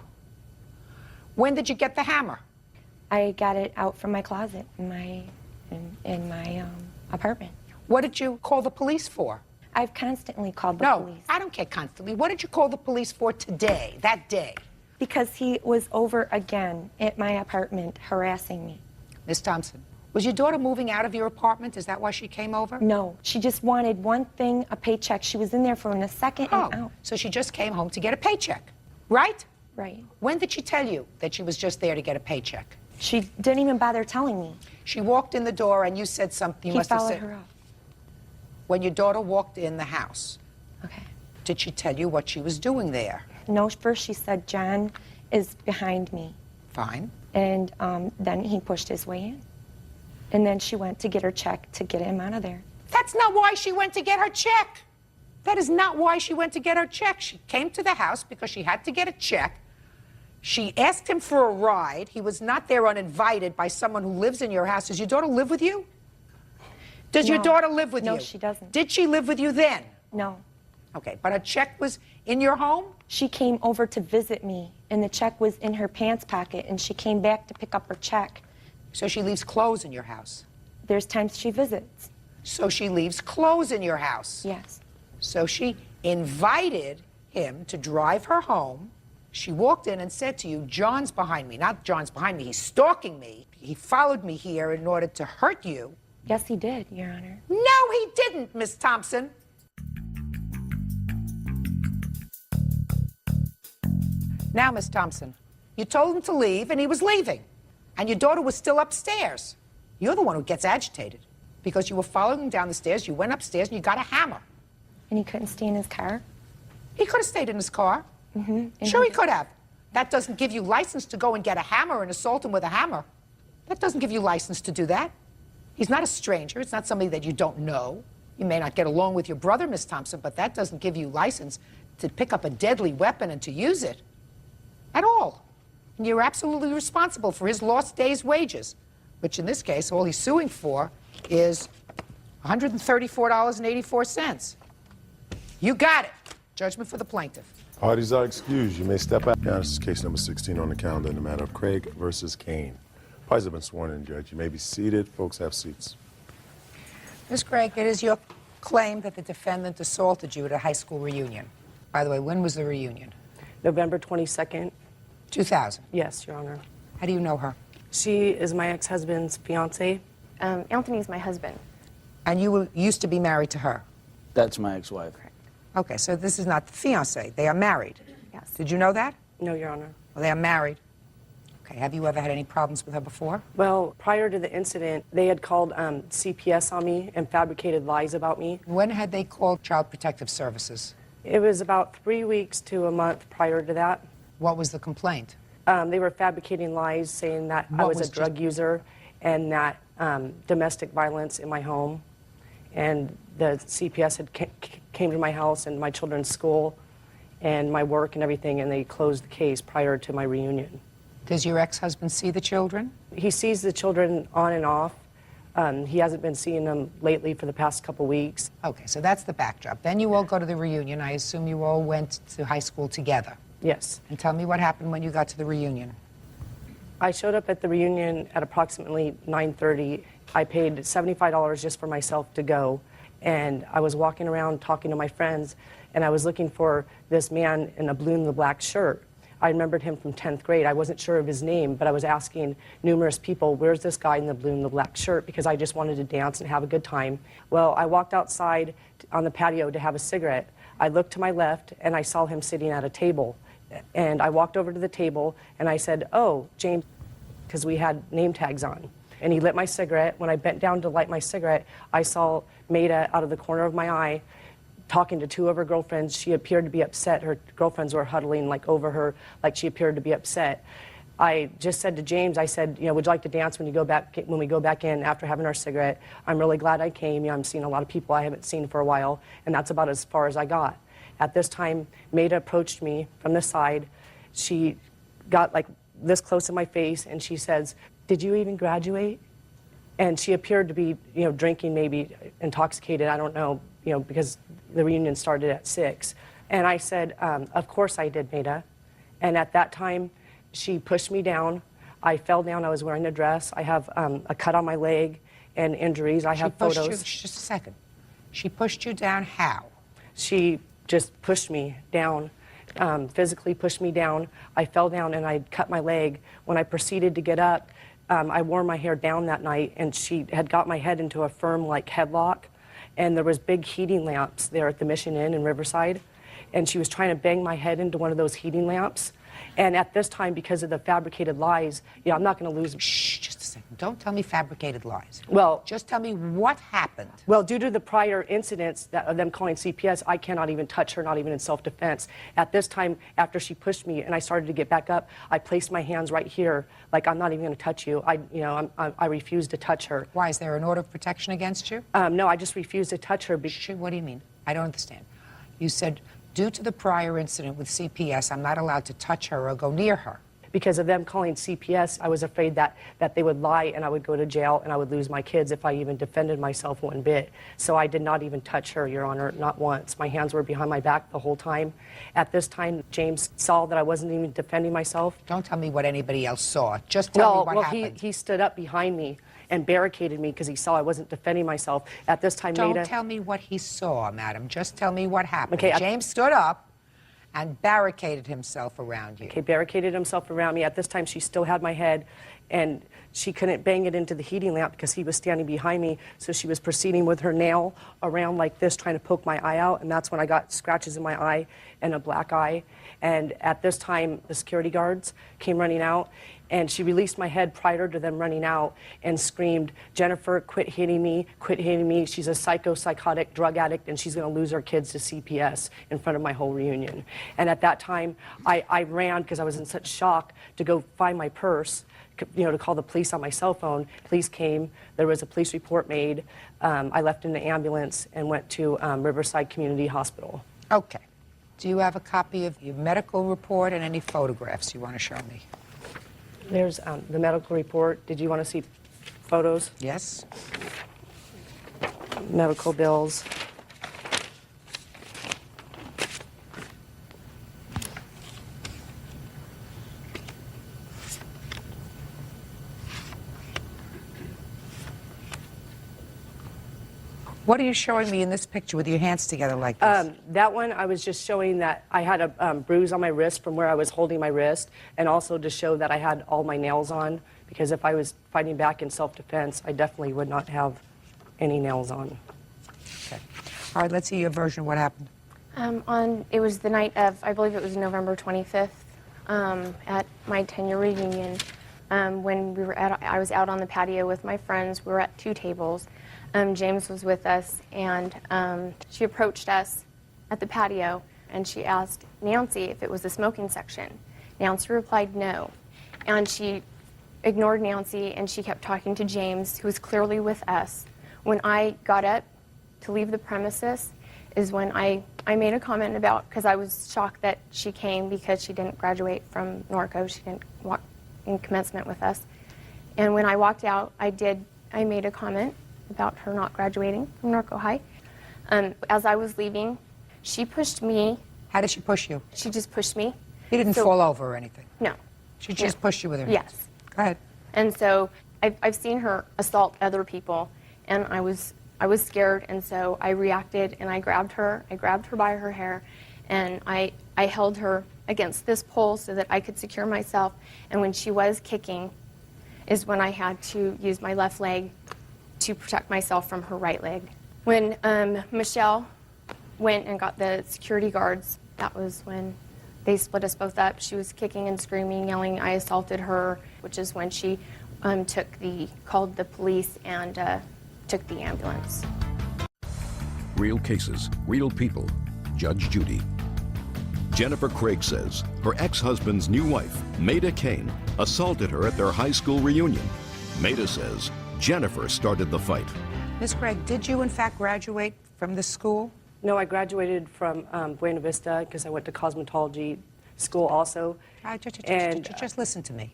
When did you get the hammer? I got it out from my closet in my apartment. What did you call the police for? I've constantly called the police. No, I don't care constantly. What did you call the police for today, that day? Because he was over again at my apartment harassing me. Miss Thompson, was your daughter moving out of your apartment? Is that why she came over? No, she just wanted one thing, a paycheck. She was in there for a second and out. So she just came home to get a paycheck, right? Right. When did she tell you that she was just there to get a paycheck? She didn't even bother telling me. She walked in the door and you said something. He followed her up. When your daughter walked in the house, okay, did she tell you what she was doing there? No, first she said, John is behind me. Fine. And then he pushed his way in. And then she went to get her check to get him out of there. That's not why she went to get her check. That is not why she went to get her check. She came to the house because she had to get a check. She asked him for a ride. He was not there uninvited by someone who lives in your house. Does your daughter live with you? Does your daughter live with you? No, she doesn't. Did she live with you then? No. Okay, but her check was in your home? She came over to visit me, and the check was in her pants pocket, and she came back to pick up her check. So she leaves clothes in your house? There's times she visits. So she leaves clothes in your house? Yes. So she invited him to drive her home. She walked in and said to you, John's behind me. Not John's behind me, he's stalking me. He followed me here in order to hurt you. Yes, he did, Your Honor. No, he didn't, Miss Thompson. Now, Miss Thompson, you told him to leave, and he was leaving. And your daughter was still upstairs. You're the one who gets agitated. Because you were following him down the stairs, you went upstairs, and you got a hammer. And he couldn't stay in his car? He could have stayed in his car. Mm-hmm. Sure he could have. That doesn't give you license to go and get a hammer and assault him with a hammer. That doesn't give you license to do that. He's not a stranger. It's not somebody that you don't know. You may not get along with your brother, Miss Thompson, but that doesn't give you license to pick up a deadly weapon and to use it at all. And you're absolutely responsible for his lost day's wages, which in this case, all he's suing for is $134.84. You got it. Judgment for the plaintiff. Parties are excused. You may step out. Now, this is case number 16 on the calendar in the matter of Craig versus Kane. Parties have been sworn in, Judge. You may be seated. Folks, have seats. Ms. Craig, it is your claim that the defendant assaulted you at a high school reunion. By the way, when was the reunion? November 22nd. 2000? Yes, Your Honor. How do you know her? She is my ex-husband's fiance. Anthony is my husband. And you used to be married to her? That's my ex-wife. Okay, so this is not the fiance. They are married? Yes. Did you know that? No, Your Honor. Well, they are married. Okay, have you ever had any problems with her before? Well, prior to the incident, they had called CPS on me and fabricated lies about me. When had they called Child Protective Services? It was about 3 weeks to a month prior to that. What was the complaint? They were fabricating lies saying that I was a drug user and that domestic violence in my home. And the CPS had came to my house and my children's school and my work and everything, and they closed the case prior to my reunion. Does your ex-husband see the children? He sees the children on and off. He hasn't been seeing them lately for the past couple weeks. Okay, so that's the backdrop. Then you all go to the reunion. I assume you all went to high school together. Yes. And tell me what happened when you got to the reunion. I showed up at the reunion at approximately 9:30. I paid $75 just for myself to go. And I was walking around talking to my friends, and I was looking for this man in a blue and the black shirt. I remembered him from 10th grade. I wasn't sure of his name, but I was asking numerous people, where's this guy in the blue and the black shirt? Because I just wanted to dance and have a good time. Well, I walked outside on the patio to have a cigarette. I looked to my left, and I saw him sitting at a table. And I walked over to the table, and I said, oh, James, because we had name tags on. And he lit my cigarette. When I bent down to light my cigarette, I saw Maida out of the corner of my eye talking to two of her girlfriends. She appeared to be upset. Her girlfriends were huddling like over her, like she appeared to be upset. I just said to James, I said, you know, would you like to dance when we go back in after having our cigarette? I'm really glad I came. You know, I'm seeing a lot of people I haven't seen for a while, and that's about as far as I got. At this time, Maida approached me from the side. She got like this close to my face, and she says, did you even graduate? And she appeared to be, you know, drinking, maybe intoxicated, I don't know, you know, because the reunion started at 6. And I said, of course I did, Maida. And at that time, she pushed me down. I fell down. I was wearing a dress. I have a cut on my leg and injuries. I have photos. Just a second. She pushed you down how? She just pushed me down, physically pushed me down. I fell down and I cut my leg. When I proceeded to get up, I wore my hair down that night, and she had got my head into a firm like headlock, and there was big heating lamps there at the Mission Inn in Riverside, and she was trying to bang my head into one of those heating lamps. And at this time, because of the fabricated lies, you know, I'm not going to lose. Shh, just a second. Don't tell me fabricated lies. Well, just tell me what happened. Well, due to the prior incidents of them calling CPS, I cannot even touch her, not even in self-defense. At this time, after she pushed me and I started to get back up, I placed my hands right here, like I'm not even going to touch you. I refused to touch her. Why, is there an order of protection against you? No, I just refused to touch her. What do you mean? I don't understand. You said, due to the prior incident with CPS, I'm not allowed to touch her or go near her. Because of them calling CPS, I was afraid that they would lie and I would go to jail and I would lose my kids if I even defended myself one bit. So I did not even touch her, Your Honor, not once. My hands were behind my back the whole time. At this time, James saw that I wasn't even defending myself. Don't tell me what anybody else saw. Just tell me what happened. He stood up behind me and barricaded me because he saw I wasn't defending myself. At this time, Don't tell me what he saw, madam. Just tell me what happened. Okay, James stood up and barricaded himself around you. Okay, barricaded himself around me. At this time, she still had my head, and she couldn't bang it into the heating lamp because he was standing behind me, so she was proceeding with her nail around like this, trying to poke my eye out, and that's when I got scratches in my eye and a black eye. And at this time, the security guards came running out, and she released my head prior to them running out and screamed, Jennifer, quit hitting me, quit hitting me. She's a psychotic drug addict, and she's going to lose her kids to CPS in front of my whole reunion. And at that time, I ran because I was in such shock to go find my purse to call the police on my cell phone. Police came. There was a police report made. I left in the ambulance and went to Riverside Community Hospital. Okay. Do you have a copy of your medical report and any photographs you want to show me? There's the medical report. Did you want to see photos? Yes. Medical bills. What are you showing me in this picture with your hands together like this? That one, I was just showing that I had a bruise on my wrist from where I was holding my wrist, and also to show that I had all my nails on, because if I was fighting back in self-defense, I definitely would not have any nails on. Okay. All right, let's see your version of what happened. It was the night of, I believe it was November 25th, at my 10-year reunion, when I was out on the patio with my friends. We were at 2 tables. James was with us, and she approached us at the patio, and she asked Nancy if it was the smoking section. Nancy replied no, and she ignored Nancy, and she kept talking to James, who was clearly with us. When I got up to leave the premises is when I made a comment about, because I was shocked that she came because she didn't graduate from Norco. She didn't walk in commencement with us. And when I walked out, I made a comment about her not graduating from Norco High. As I was leaving, she pushed me. How did she push you? She just pushed me. You didn't fall over or anything? No. She just pushed you with her hands? Yes. Go ahead. And so I've seen her assault other people, and I was scared, and so I reacted, and I grabbed her by her hair, and I held her against this pole so that I could secure myself. And when she was kicking is when I had to use my left leg to protect myself from her right leg. When Michelle went and got the security guards, that was when they split us both up. She was kicking and screaming, yelling, I assaulted her, which is when she called the police and took the ambulance. Real cases, real people. Judge Judy. Jennifer Craig says her ex-husband's new wife, Maida Kane, assaulted her at their high school reunion. Maida says Jennifer started the fight. Ms. Craig, did you in fact graduate from this school? No, I graduated from Buena Vista because I went to cosmetology school also. Just listen to me.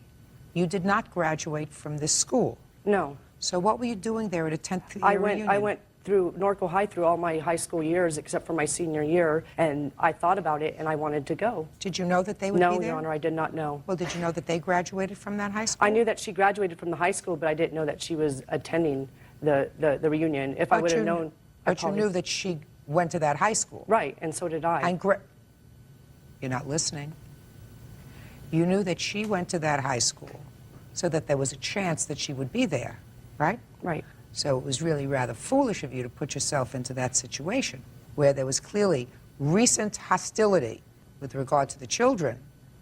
You did not graduate from this school. No. So what were you doing there at a 10th year reunion? I went through Norco High through all my high school years except for my senior year, and I thought about it and I wanted to go. Did you know that they would be there? No, Your Honor, I did not know. Well, did you know that they graduated from that high school? I knew that she graduated from the high school, but I didn't know that she was attending the reunion. If I would have known... But you knew that she went to that high school. Right, and so did I. You're not listening. You knew that she went to that high school so that there was a chance that she would be there, right? Right. So it was really rather foolish of you to put yourself into that situation where there was clearly recent hostility with regard to the children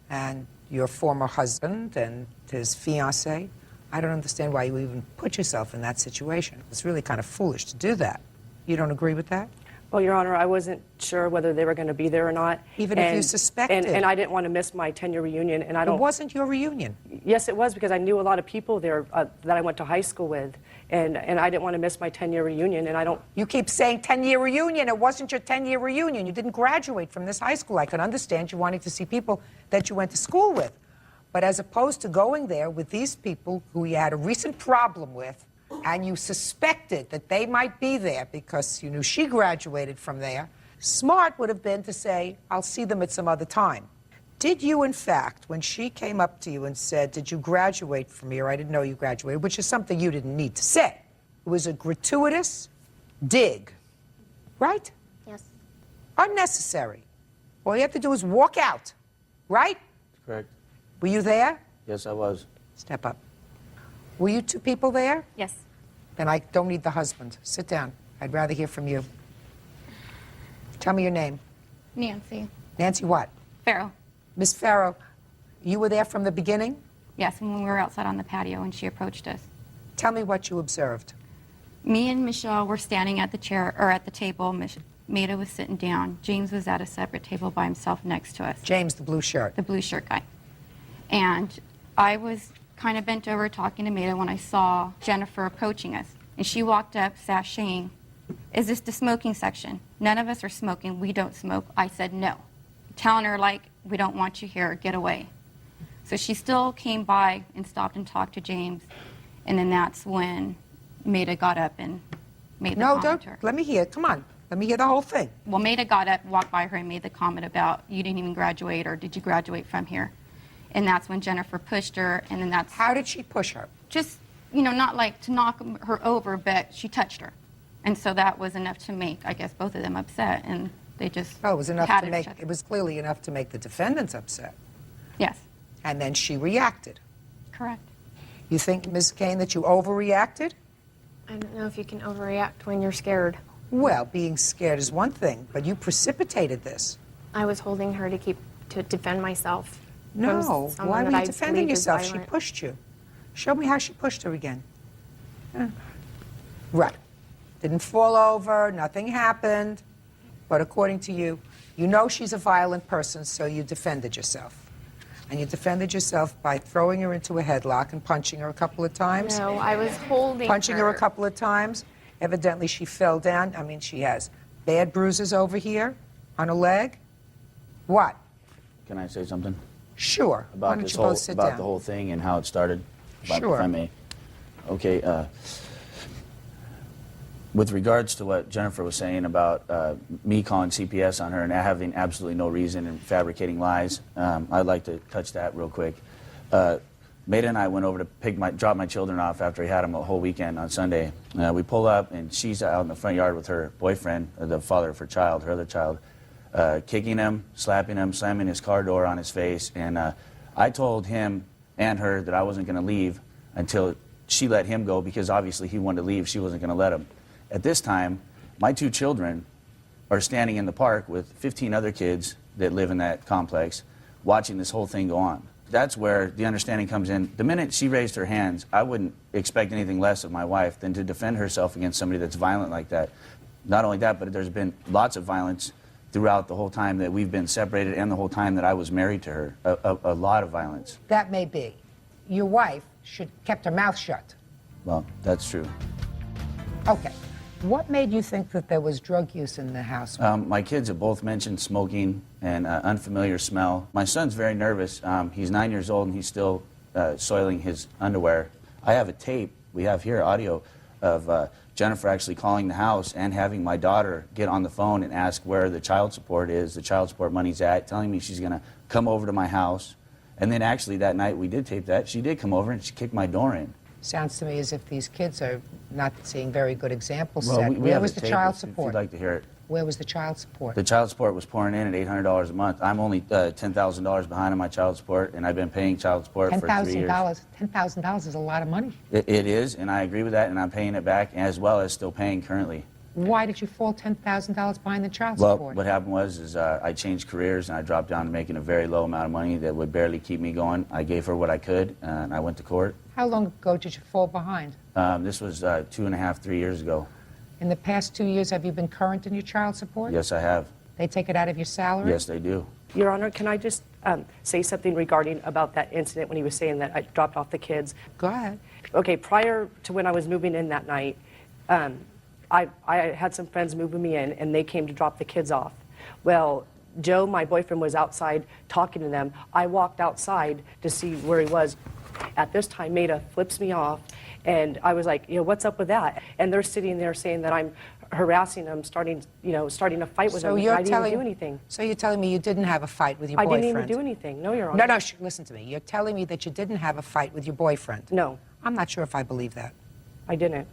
and your former husband and his fiancée. I don't understand why you even put yourself in that situation. It's really kind of foolish to do that. You don't agree with that? Well, Your Honor, I wasn't sure whether they were going to be there or not. Even if you suspected. And I didn't want to miss my 10-year reunion. And I don't. It wasn't your reunion. Yes, it was, because I knew a lot of people there that I went to high school with. And I didn't want to miss my 10-year reunion, and I don't... You keep saying 10-year reunion. It wasn't your 10-year reunion. You didn't graduate from this high school. I can understand you wanting to see people that you went to school with. But as opposed to going there with these people who you had a recent problem with, and you suspected that they might be there because you knew she graduated from there, smart would have been to say, I'll see them at some other time. Did you, in fact, when she came up to you and said, did you graduate from here? I didn't know you graduated, which is something you didn't need to say. It was a gratuitous dig, right? Yes. Unnecessary. All you have to do is walk out, right? Correct. Were you there? Yes, I was. Step up. Were you 2 people there? Yes. Then I don't need the husband. Sit down. I'd rather hear from you. Tell me your name. Nancy. Nancy what? Farrell. Miss Farrow, you were there from the beginning? Yes, when we were outside on the patio and she approached us. Tell me what you observed. Me and Michelle were standing at the chair, or at the table. Maida was sitting down. James was at a separate table by himself next to us. James, the blue shirt. The blue shirt guy. And I was kind of bent over talking to Maida when I saw Jennifer approaching us. And she walked up, sashaying, "Is this the smoking section? None of us are smoking. We don't smoke." I said no. Telling her, like, "We don't want you here. Get away." So she still came by and stopped and talked to James. And then that's when Maida got up and made the comment. No, don't. Let me hear. Come on. Let me hear the whole thing. Well, Maida got up, walked by her, and made the comment about, "You didn't even graduate," or "Did you graduate from here?" And that's when Jennifer pushed her, and then that's... How did she push her? Just, you know, not like to knock her over, but she touched her. And so that was enough to make, I guess, both of them upset, and they just... Oh, it was enough to patted make... each other. It was clearly enough to make the defendants upset. Yes. And then she reacted. Correct. You think, Ms. Kane, that you overreacted? I don't know if you can overreact when you're scared. Well, being scared is one thing, but you precipitated this. I was holding her to defend myself. No, from someone why were that you I defending believed is yourself? She violent. pushed you. Show me how she pushed her again. Right. Didn't fall over, nothing happened. But according to you, you know she's a violent person, so you defended yourself. And you defended yourself by throwing her into a headlock and punching her a couple of times. No, I was holding Punching her a her. couple of times. Evidently, she fell down. I mean, she has bad bruises over here on her leg. What? Can I say something? Sure. Why About don't this you whole both sit about down? the whole thing and how it started. Sure. If I may. Okay. With regards to what Jennifer was saying about me calling CPS on her and having absolutely no reason and fabricating lies, I'd like to touch that real quick. Maida and I went over to drop my children off after he had them a whole weekend on Sunday. We pull up, and she's out in the front yard with her boyfriend, the father of her child, her other child, kicking him, slapping him, slamming his car door on his face. And I told him and her that I wasn't going to leave until she let him go, because obviously he wanted to leave. She wasn't going to let him. At this time, my 2 children are standing in the park with 15 other kids that live in that complex, watching this whole thing go on. That's where the understanding comes in. The minute she raised her hands, I wouldn't expect anything less of my wife than to defend herself against somebody that's violent like that. Not only that, but there's been lots of violence throughout the whole time that we've been separated and the whole time that I was married to her. A lot of violence. That may be. Your wife should have kept her mouth shut. Well, that's true. Okay. What made you think that there was drug use in the house? My kids have both mentioned smoking and unfamiliar smell. My son's very nervous. He's 9 years old and he's still soiling his underwear. I have a tape, we have here audio, of Jennifer actually calling the house and having my daughter get on the phone and ask where the child support is, the child support money's at, telling me she's going to come over to my house. And then actually that night we did tape that. She did come over and she kicked my door in. Sounds to me as if these kids are not seeing very good examples Well, set. we Where have was the the tape child if support? you'd like to hear it. Where was the child support? The child support was pouring in at $800 a month. I'm only $10,000 behind on my child support, and I've been paying child support for 3 years. $10,000 is a lot of money. It is, and I agree with that, and I'm paying it back as well as still paying currently. Why did you fall $10,000 behind the child Well, support? what happened was I changed careers and I dropped down to making a very low amount of money that would barely keep me going. I gave her what I could, and I went to court. How long ago did you fall behind? This was 2.5, 3 years ago. In the past 2 years, have you been current in your child support? Yes, I have. They take it out of your salary? Yes, they do. Your Honor, can I just say something regarding about that incident when he was saying that I dropped off the kids? Go ahead. Okay, prior to when I was moving in that night, I had some friends moving me in, and they came to drop the kids off. Well, Joe, my boyfriend, was outside talking to them. I walked outside to see where he was. At this time, Maida flips me off, and I was like, what's up with that? And they're sitting there saying that I'm harassing them, starting a fight with them. I didn't even do anything. So you're telling me you didn't have a fight with your I boyfriend? didn't even do anything. No, Your Honor. No, listen to me. You're telling me that you didn't have a fight with your boyfriend? No. I'm not sure if I believe that. I didn't.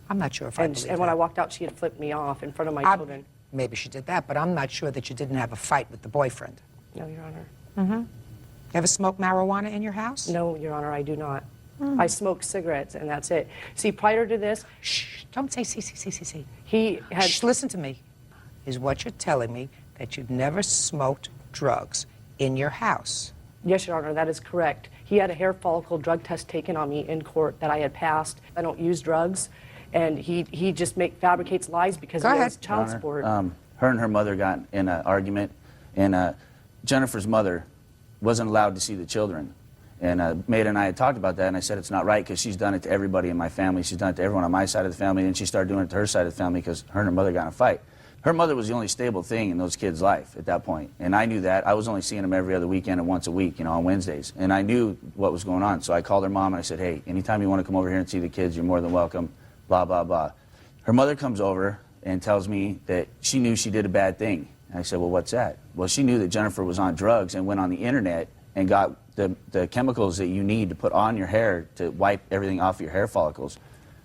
I'm not sure if I believe that. And when I walked out, she had flipped me off in front of my children. Maybe she did that, but I'm not sure that you didn't have a fight with the boyfriend. No, Your Honor. Mm-hmm. Ever smoke marijuana in your house? No, Your Honor, I do not. I smoke cigarettes, and that's it. See, prior to this... Shh, don't say see. He had... Shh, listen to me. Is what you're telling me that you've never smoked drugs in your house? Yes, Your Honor, that is correct. He had a hair follicle drug test taken on me in court that I had passed. I don't use drugs, and he just fabricates lies because he has child support. Her and her mother got in an argument, and Jennifer's mother wasn't allowed to see the children. And Maida and I had talked about that, and I said it's not right because she's done it to everybody in my family. She's done it to everyone on my side of the family, and she started doing it to her side of the family because her and her mother got in a fight. Her mother was the only stable thing in those kids' life at that point, and I knew that. I was only seeing them every other weekend and once a week, you know, on Wednesdays, and I knew what was going on. So I called her mom and I said, hey, anytime you want to come over here and see the kids, you're more than welcome, blah, blah, blah. Her mother comes over and tells me that she knew she did a bad thing. And I said, well, what's that? Well, she knew that Jennifer was on drugs and went on the internet and got the chemicals that you need to put on your hair to wipe everything off your hair follicles.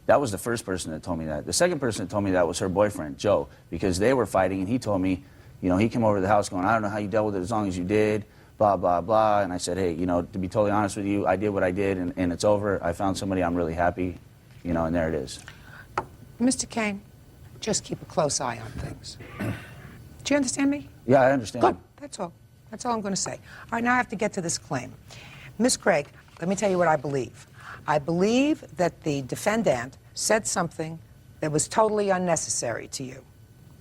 That was the first person that told me that. The second person that told me that was her boyfriend, Joe, because they were fighting, and he told me, you know, he came over to the house going, I don't know how you dealt with it as long as you did, blah, blah, blah. And I said, hey, you know, to be totally honest with you, I did what I did, and it's over. I found somebody I'm really happy, you know, and there it is. Mr. Kane, just keep a close eye on things. Do you understand me? Yeah, I understand. Good. That's all. That's all I'm going to say. All right, now I have to get to this claim. Ms. Craig, let me tell you what I believe. I believe that the defendant said something that was totally unnecessary to you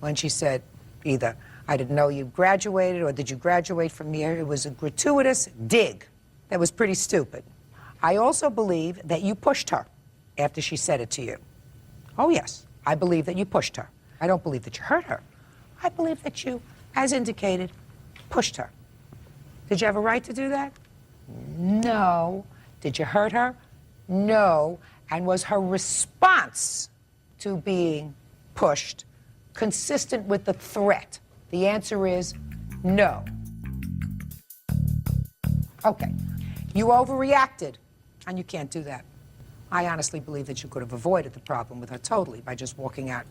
when she said either, I didn't know you graduated, or did you graduate from here? It was a gratuitous dig that was pretty stupid. I also believe that you pushed her after she said it to you. Oh, yes, I believe that you pushed her. I don't believe that you hurt her. I believe that you, as indicated, pushed her. Did you have a right to do that? No. Did you hurt her? No. And was her response to being pushed consistent with the threat? The answer is no. Okay. You overreacted, and you can't do that. I honestly believe that you could have avoided the problem with her totally by just walking out.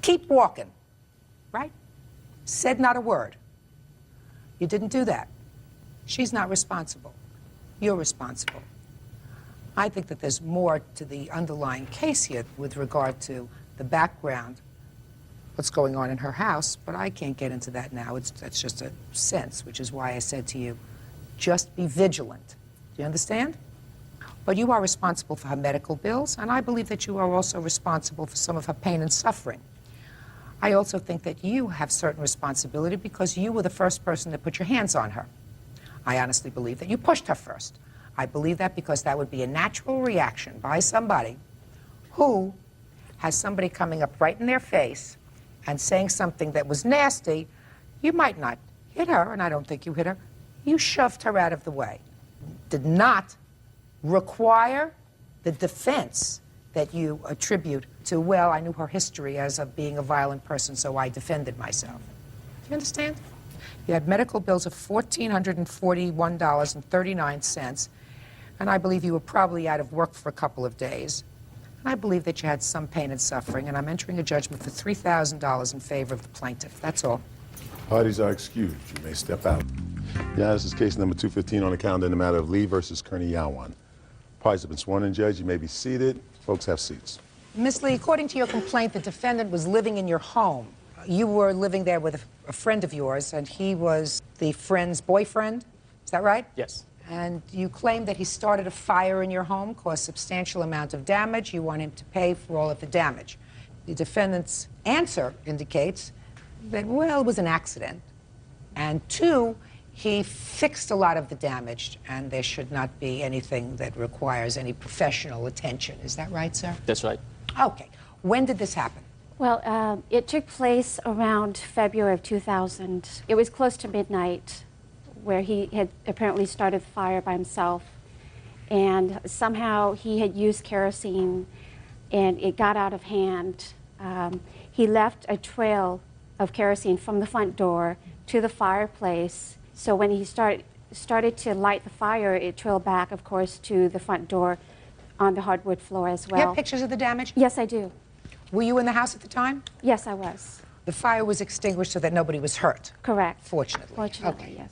Keep walking, right? Said not a word. You didn't do that. She's not responsible. You're responsible. I think that there's more to the underlying case here with regard to the background, what's going on in her house, but I can't get into that now. That's just a sense, which is why I said to you, just be vigilant. Do you understand? But you are responsible for her medical bills, and I believe that you are also responsible for some of her pain and suffering. I also think that you have certain responsibility because you were the first person to put your hands on her. I honestly believe that you pushed her first. I believe that because that would be a natural reaction by somebody who has somebody coming up right in their face and saying something that was nasty. You might not hit her, and I don't think you hit her. You shoved her out of the way. Did not require the defense that you attribute to, well, I knew her history as of being a violent person, so I defended myself. Do you understand? You had medical bills of $1,441.39, and I believe you were probably out of work for a couple of days. And I believe that you had some pain and suffering, and I'm entering a judgment for $3,000 in favor of the plaintiff. That's all. Parties are excused. You may step out. Yeah, this is case number 215 on the calendar in the matter of Lee versus Kearney Yawan. Parties have been sworn in, Judge. You may be seated. Folks, have seats. Ms. Lee, according to your complaint, the defendant was living in your home. You were living there with a friend of yours, and he was the friend's boyfriend. Is that right? Yes. And you claim that he started a fire in your home, caused substantial amount of damage. You want him to pay for all of the damage. The defendant's answer indicates that, well, it was an accident. And two, he fixed a lot of the damage, and there should not be anything that requires any professional attention. Is that right, sir? That's right. Okay. When did this happen? Well, it took place around February of 2000. It was close to midnight, where he had apparently started the fire by himself. And somehow he had used kerosene, and it got out of hand. He left a trail of kerosene from the front door to the fireplace. So when he started to light the fire, it trailed back, of course, to the front door on the hardwood floor as well. You have pictures of the damage? Yes, I do. Were you in the house at the time? Yes, I was. The fire was extinguished so that nobody was hurt? Correct. Fortunately? Fortunately, okay. Yes.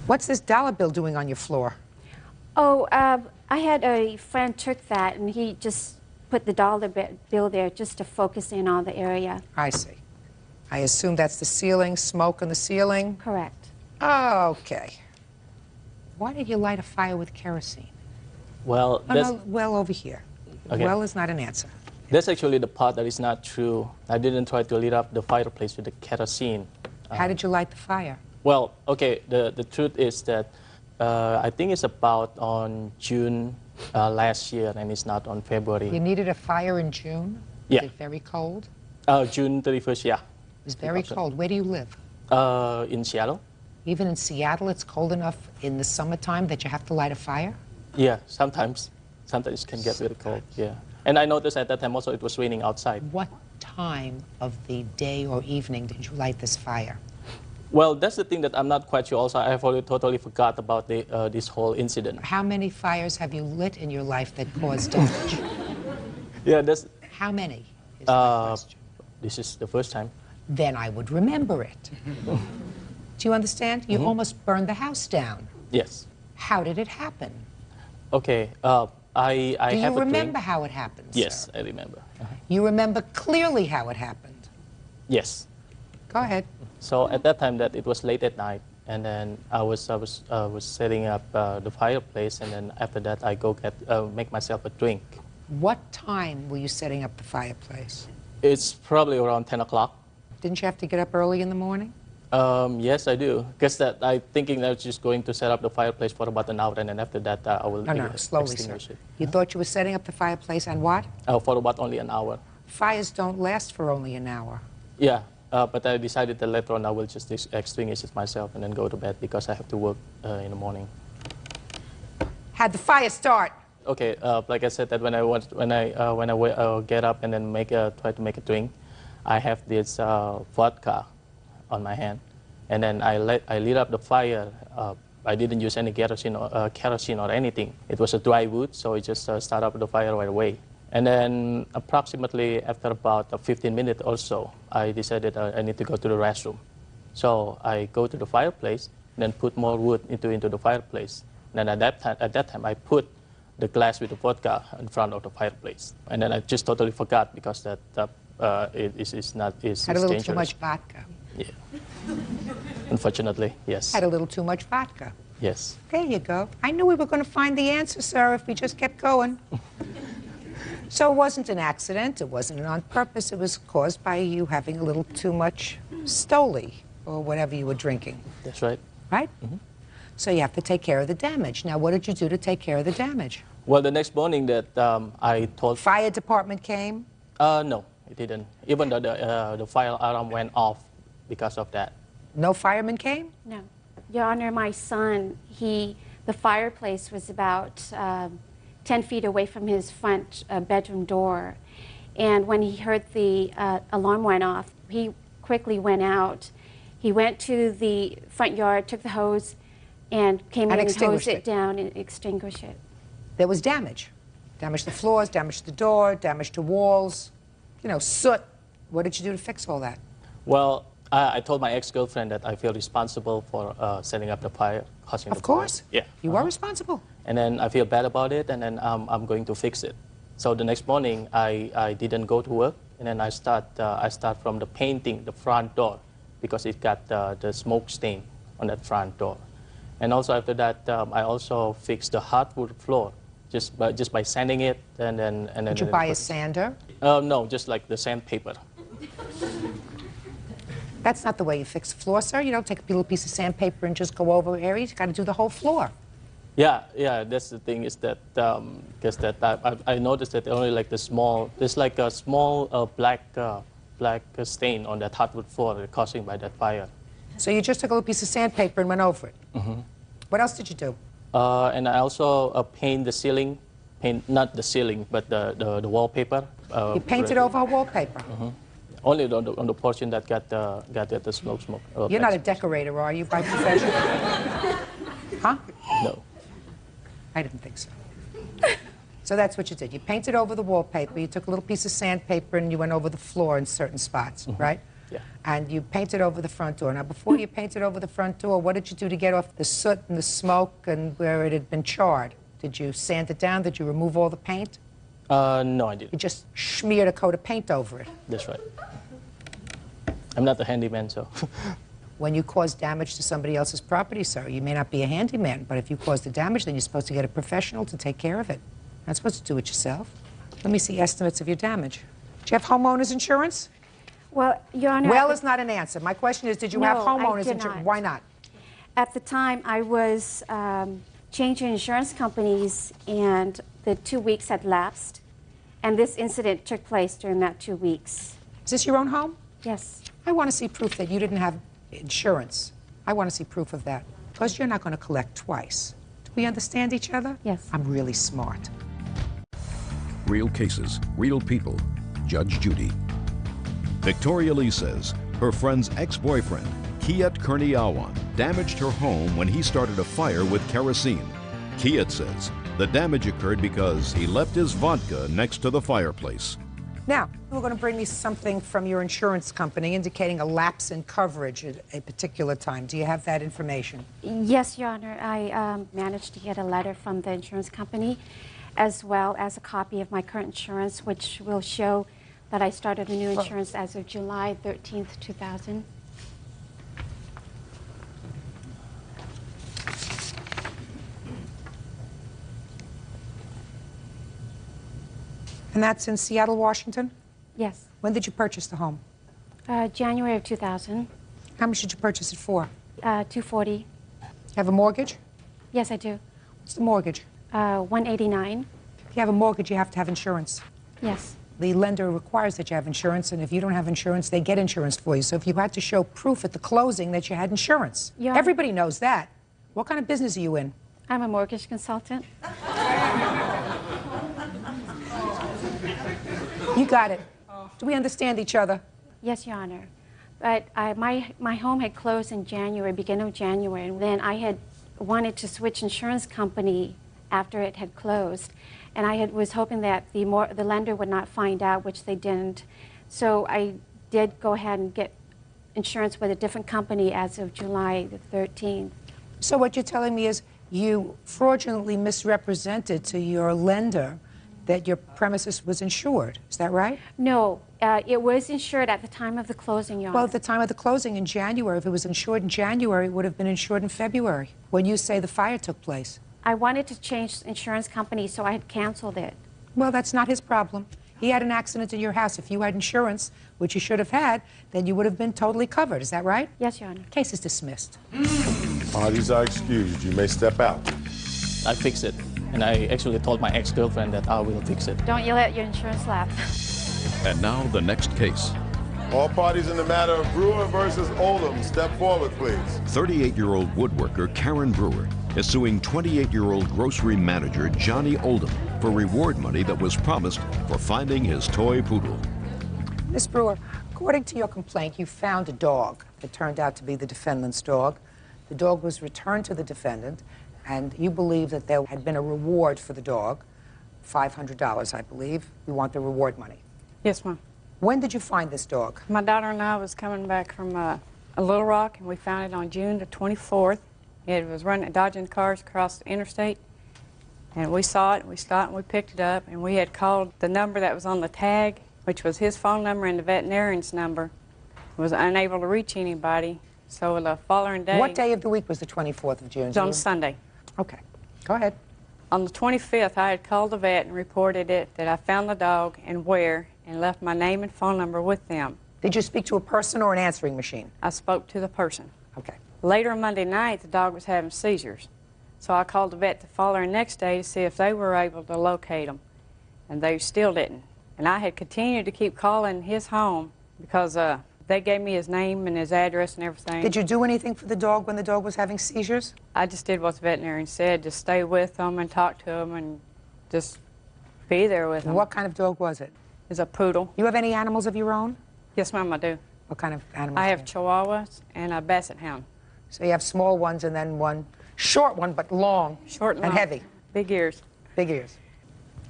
What's this dollar bill doing on your floor? Oh, I had a friend took that, and he just put the dollar bill there just to focus in on the area. I see. I assume that's the ceiling, smoke on the ceiling? Correct. Okay. Why did you light a fire with kerosene? Well, Oh, no, well over here. Okay. Well is not an answer. That's actually the part that is not true. I didn't try to lit up the fireplace with the kerosene. How did you light the fire? Well, okay, the truth is that I think it's about on June last year, and it's not on February. You needed a fire in June? Yeah. Was it very cold? June 31st, yeah. It was very cold. Where do you live? In Seattle. Even in Seattle, it's cold enough in the summertime that you have to light a fire? Yeah, sometimes. Sometimes it can get really cold, yeah. And I noticed at that time also it was raining outside. What time of the day or evening did you light this fire? Well, that's the thing that I'm not quite sure also. I have already totally forgot about this whole incident. How many fires have you lit in your life that caused damage? Yeah, that's... How many is my question. This is the first time. Then I would remember it. Do you understand? You almost burned the house down. Yes. How did it happen? Okay, I Do have you a remember drink. how it happened, Yes, sir? I remember. You remember clearly how it happened? Yes. Go ahead. So at that time that it was late at night, and then I was setting up the fireplace, and then after that I go make myself a drink. What time were you setting up the fireplace? It's probably around 10 o'clock. Didn't you have to get up early in the morning? Yes, I do. Because that I thinking I was just going to set up the fireplace for about an hour, and then after that I will No, slowly, sir. extinguish it. You thought you were setting up the fireplace and what? For about only an hour. Fires don't last for only an hour. Yeah, but I decided that later on I will just extinguish it myself and then go to bed because I have to work in the morning. How'd the fire start? Okay, like I said, that when I get up and then try to make a drink, I have this vodka on my hand, and then I lit up the fire. I didn't use any kerosene or anything. It was a dry wood, so I just start up the fire right away. And then approximately after about 15 minutes or so, I decided I need to go to the restroom. So I go to the fireplace, and then put more wood into the fireplace. And then at that time, I put the glass with the vodka in front of the fireplace. And then I just totally forgot because that is dangerous. Had a little too much vodka. Yeah. Unfortunately, yes. Had a little too much vodka. Yes. There you go. I knew we were going to find the answer, sir, if we just kept going. So it wasn't an accident. It wasn't on purpose. It was caused by you having a little too much Stoli or whatever you were drinking. That's right. Right? Mm-hmm. So you have to take care of the damage. Now, what did you do to take care of the damage? Well, the next morning that I told... Fire department came? No, it didn't. Even though the fire alarm went off because of that. No firemen came? No. Your Honor, my son, the fireplace was about 10 feet away from his front bedroom door. And when he heard the alarm went off, he quickly went out. He went to the front yard, took the hose, and came in and hosed it down and extinguished it. There was damage. Damage to the floors, damage to the door, damage to walls, you know, soot. What did you do to fix all that? Well, I told my ex-girlfriend that I feel responsible for setting up the fire, causing the fire. Of course. Yeah. You are responsible. And then I feel bad about it, and then I'm going to fix it. So the next morning, I didn't go to work, and then I start from the painting the front door because it got the smoke stain on that front door. And also after that, I also fixed the hardwood floor just by sanding it, and then. Did you buy a sander? No, just like the sandpaper. That's not the way you fix a floor, sir. You don't take a little piece of sandpaper and just go over areas. You got to do the whole floor. Yeah. That's the thing is that because I noticed that only like there's like a small black stain on that hardwood floor caused by that fire. So you just took a little piece of sandpaper and went over it. Mm-hmm. What else did you do? And I also paint the ceiling, not the ceiling, but the wallpaper. You painted over a wallpaper. Mm-hmm. Only on the portion that got the smoke. You're not a decorator, are you, by profession? Huh? No. I didn't think so. So that's what you did. You painted over the wallpaper. You took a little piece of sandpaper and you went over the floor in certain spots, Mm-hmm. right? Yeah. And you painted over the front door. Now, before you painted over the front door, what did you do to get off the soot and the smoke and where it had been charred? Did you sand it down? Did you remove all the paint? No, I didn't. You just smeared a coat of paint over it. That's right. I'm not a handyman, so. When you cause damage to somebody else's property, sir, you may not be a handyman, but if you cause the damage, then you're supposed to get a professional to take care of it. You're not supposed to do it yourself. Let me see estimates of your damage. Do you have homeowners insurance? Well, Your Honor... Well is not an answer. My question is, did you have homeowners insurance? Why not? At the time, I was changing insurance companies, and the 2 weeks had lapsed, and this incident took place during that 2 weeks. Is this your own home? Yes. I want to see proof that you didn't have insurance. I want to see proof of that, because you're not going to collect twice. Do we understand each other? Yes. I'm really smart. Real cases, real people. Judge Judy. Victoria Lee says her friend's ex-boyfriend, Kiet Kurniawan, damaged her home when he started a fire with kerosene. Kiet says the damage occurred because he left his vodka next to the fireplace. Now, we're going to bring me something from your insurance company indicating a lapse in coverage at a particular time. Do you have that information? Yes, Your Honor. I managed to get a letter from the insurance company, as well as a copy of my current insurance, which will show that I started a new insurance as of July 13th, 2000. And that's in Seattle, Washington? Yes. When did you purchase the home? January of 2000. How much did you purchase it for? $240. You have a mortgage? Yes, I do. What's the mortgage? $189. If you have a mortgage, you have to have insurance. Yes. The lender requires that you have insurance, and if you don't have insurance, they get insurance for you. So if you had to show proof at the closing that you had insurance, everybody knows that. What kind of business are you in? I'm a mortgage consultant. You got it. Do we understand each other? Yes, Your Honor. But my home had closed in January, beginning of January, and then I had wanted to switch insurance company after it had closed. And I was hoping that the lender would not find out, which they didn't. So I did go ahead and get insurance with a different company as of July the 13th. So what you're telling me is you fraudulently misrepresented to your lender that your premises was insured. Is that right? No, it was insured at the time of the closing, Your Honor. Well, at the time of the closing in January, if it was insured in January, it would have been insured in February, when you say the fire took place. I wanted to change insurance company, so I had canceled it. Well, that's not his problem. He had an accident in your house. If you had insurance, which you should have had, then you would have been totally covered. Is that right? Yes, Your Honor. Case is dismissed. Parties are excused. You may step out. I fixed it. And I actually told my ex-girlfriend that I will fix it. Don't you let your insurance lapse. And now the next case. All parties in the matter of Brewer versus Oldham, step forward, please. 38-year-old woodworker Karen Brewer is suing 28-year-old grocery manager Johnny Oldham for reward money that was promised for finding his toy poodle. Miss Brewer, according to your complaint, you found a dog that turned out to be the defendant's dog. The dog was returned to the defendant, and you believe that there had been a reward for the dog, $500, I believe. You want the reward money. Yes, ma'am. When did you find this dog? My daughter and I was coming back from a Little Rock, and we found it on June the 24th. It was running, dodging cars across the interstate, and we saw it, we stopped, and we picked it up, and we had called the number that was on the tag, which was his phone number and the veterinarian's number. Was unable to reach anybody, so the following day... What day of the week was the 24th of June? It was on Sunday. Okay, go ahead. On the 25th, I had called the vet and reported that I found the dog and where, and left my name and phone number with them. Did you speak to a person or an answering machine? I spoke to the person. Okay. Later Monday night, the dog was having seizures. So I called the vet the following next day to see if they were able to locate him, and they still didn't. And I had continued to keep calling his home because they gave me his name and his address and everything. Did you do anything for the dog when the dog was having seizures? I just did what the veterinarian said, just stay with them and talk to them and just be there with them. What kind of dog was it? It's a poodle. You have any animals of your own? Yes, ma'am, I do. What kind of animals? I have Chihuahuas and a Basset Hound. So you have small ones and then one short one, but long. Short and long. Heavy. Big ears. Big ears.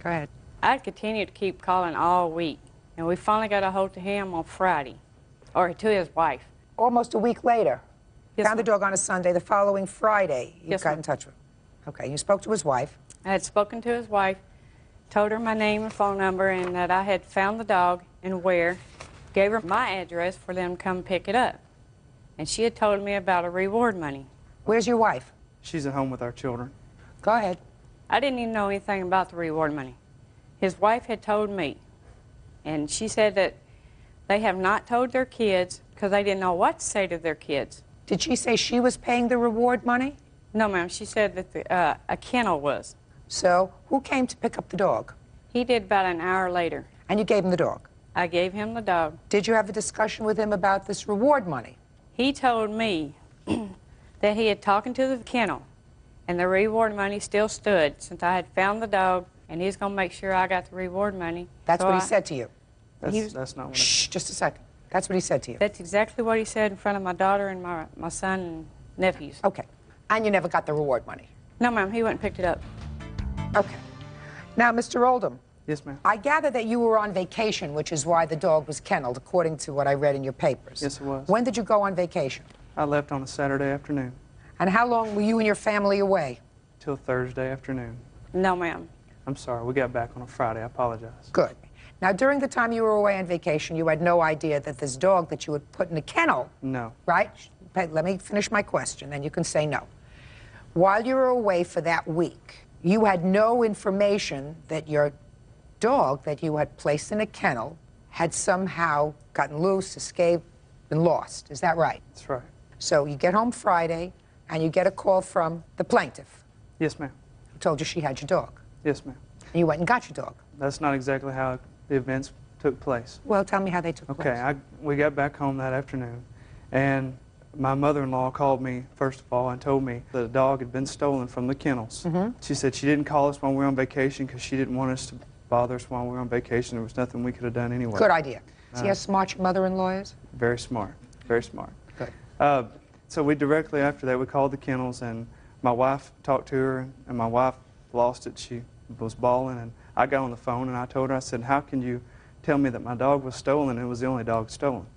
Go ahead. I continued to keep calling all week, and we finally got a hold of him on Friday, or to his wife. Almost a week later. Yes, found the dog on a Sunday. The following Friday, you Yes, got ma'am. in touch with him. Okay, you spoke to his wife. I had spoken to his wife, told her my name and phone number, and that I had found the dog and where, gave her my address for them to come pick it up. And she had told me about a reward money. Where's your wife? She's at home with our children. Go ahead. I didn't even know anything about the reward money. His wife had told me, and she said that they have not told their kids because they didn't know what to say to their kids. Did she say she was paying the reward money? No, ma'am. She said that a kennel was. So who came to pick up the dog? He did about an hour later. And you gave him the dog? I gave him the dog. Did you have a discussion with him about this reward money? He told me that he had talked to the kennel, and the reward money still stood since I had found the dog, and he's going to make sure I got the reward money. That's what he said to you? That's not what Shh, just a second. That's what he said to you? That's exactly what he said in front of my daughter and my son and nephews. Okay. And you never got the reward money? No, ma'am. He went and picked it up. Okay. Now, Mr. Oldham. Yes, ma'am. I gather that you were on vacation, which is why the dog was kennelled, according to what I read in your papers. Yes, it was. When did you go on vacation? I left on a Saturday afternoon. And how long were you and your family away? Till Thursday afternoon. No, ma'am. I'm sorry, we got back on a Friday. I apologize. Good. Now, during the time you were away on vacation, you had no idea that this dog that you had put in a kennel, No. right? Let me finish my question, then you can say no. While you were away for that week, you had no information that your dog that you had placed in a kennel had somehow gotten loose, escaped, been lost. Is that right? That's right. So you get home Friday, and you get a call from the plaintiff. Yes, ma'am. Who told you she had your dog. Yes, ma'am. And you went and got your dog. That's not exactly how the events took place. Well, tell me how they took place. Okay, we got back home that afternoon, and my mother-in-law called me, first of all, and told me that the dog had been stolen from the kennels. Mm-hmm. She said she didn't call us when we were on vacation because she didn't want us to bother us while we were on vacation. There was nothing we could have done anyway. Good idea. See how smart your mother-in-law is? Very smart. Very smart. Good. So we directly after that, we called the kennels, and my wife talked to her, and my wife lost it. She was bawling, and I got on the phone, and I told her, I said, how can you tell me that my dog was stolen? It was the only dog stolen.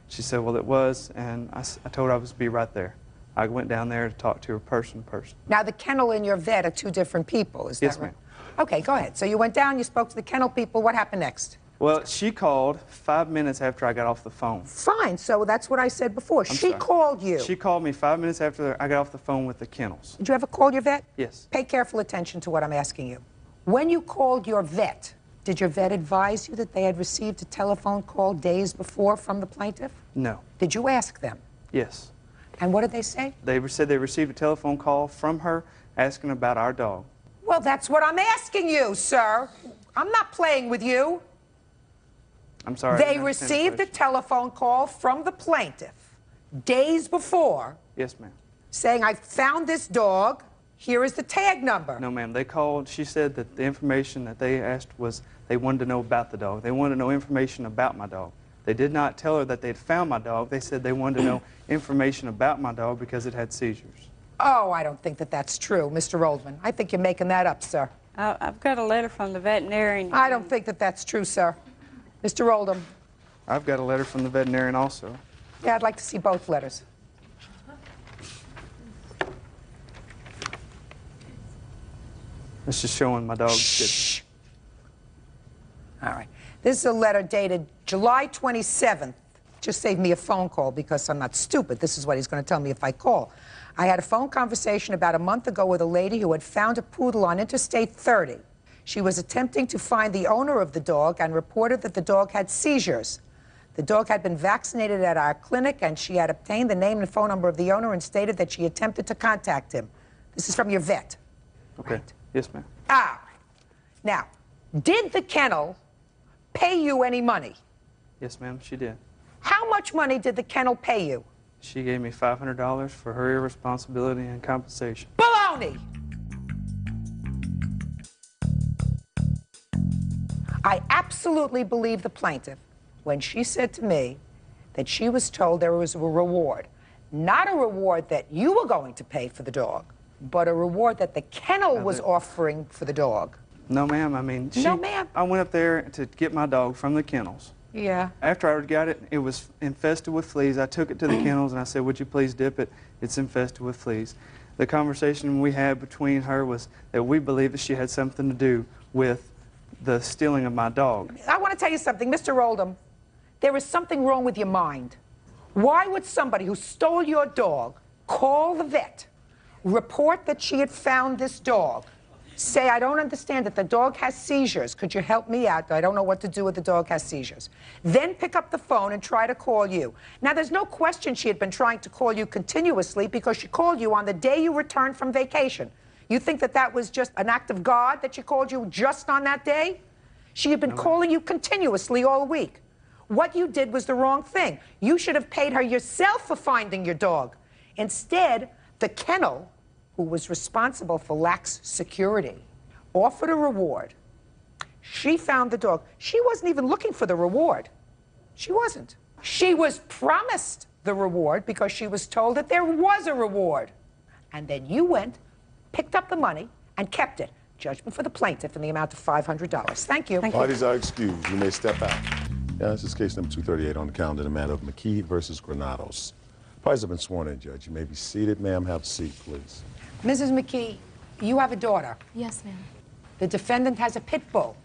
She said, well, it was, and I told her I was to be right there. I went down there to talk to her person to person. Now, the kennel and your vet are two different people, is that Yes, right? ma'am. Okay, go ahead. So you went down, you spoke to the kennel people. What happened next? Well, she called 5 minutes after I got off the phone. Fine, so that's what I said before. I'm She sorry. called you. She called me 5 minutes after I got off the phone with the kennels. Did you ever call your vet? Yes. Pay careful attention to what I'm asking you. When you called your vet, did your vet advise you that they had received a telephone call days before from the plaintiff? No. Did you ask them? Yes. And what did they say? They said they received a telephone call from her asking about our dog. Well, that's what I'm asking you, sir. I'm not playing with you. I'm sorry. I They didn't understand the received a question. telephone call from the plaintiff days before Yes, ma'am. saying, I found this dog. Here is the tag number. No, ma'am. They called. She said that the information that they asked was they wanted to know about the dog. They wanted to know information about my dog. They did not tell her that they'd found my dog. They said they wanted to know information about my dog because it had seizures. Oh, I don't think that that's true, Mr. Oldman. I think you're making that up, sir. I've got a letter from the veterinarian. I don't think that that's true, sir. Mr. Oldham. I've got a letter from the veterinarian also. Yeah, I'd like to see both letters. It's just showing my dog. Shh. All right. This is a letter dated July 27th. Just save me a phone call because I'm not stupid. This is what he's going to tell me if I call. I had a phone conversation about a month ago with a lady who had found a poodle on Interstate 30. She was attempting to find the owner of the dog and reported that the dog had seizures. The dog had been vaccinated at our clinic, and she had obtained the name and phone number of the owner and stated that she attempted to contact him. This is from your vet. Okay. Yes, ma'am. Ah. Now, did the kennel pay you any money? Yes, ma'am, she did. How much money did the kennel pay you? She gave me $500 for her irresponsibility and compensation. Baloney! I absolutely believe the plaintiff when she said to me that she was told there was a reward. Not a reward that you were going to pay for the dog, but a reward that the kennel was offering for the dog. No, ma'am. I mean, No, ma'am. I went up there to get my dog from the kennels. Yeah. After I got it, it was infested with fleas. I took it to the kennels and I said, would you please dip it? It's infested with fleas. The conversation we had between her was that we believed that she had something to do with the stealing of my dog. I want to tell you something, Mr. Oldham. There is something wrong with your mind. Why would somebody who stole your dog call the vet, report that she had found this dog, say, I don't understand it. The dog has seizures. Could you help me out? I don't know what to do with the dog has seizures. Then pick up the phone and try to call you. Now, there's no question she had been trying to call you continuously because she called you on the day you returned from vacation. You think that that was just an act of God that she called you just on that day? She had been calling you continuously all week. What you did was the wrong thing. You should have paid her yourself for finding your dog. Instead, the kennel, who was responsible for lax security, offered a reward. She found the dog. She wasn't even looking for the reward. She wasn't. She was promised the reward because she was told that there was a reward. And then you went, picked up the money, and kept it. Judgment for the plaintiff in the amount of $500. Thank you. Parties are excused. You may step out. Yeah, this is case number 238 on the calendar in the matter of McKee versus Granados. Parties have been sworn in, Judge. You may be seated. Ma'am, have a seat, please. Mrs. McKee, you have a daughter. Yes, ma'am. The defendant has a pit bull,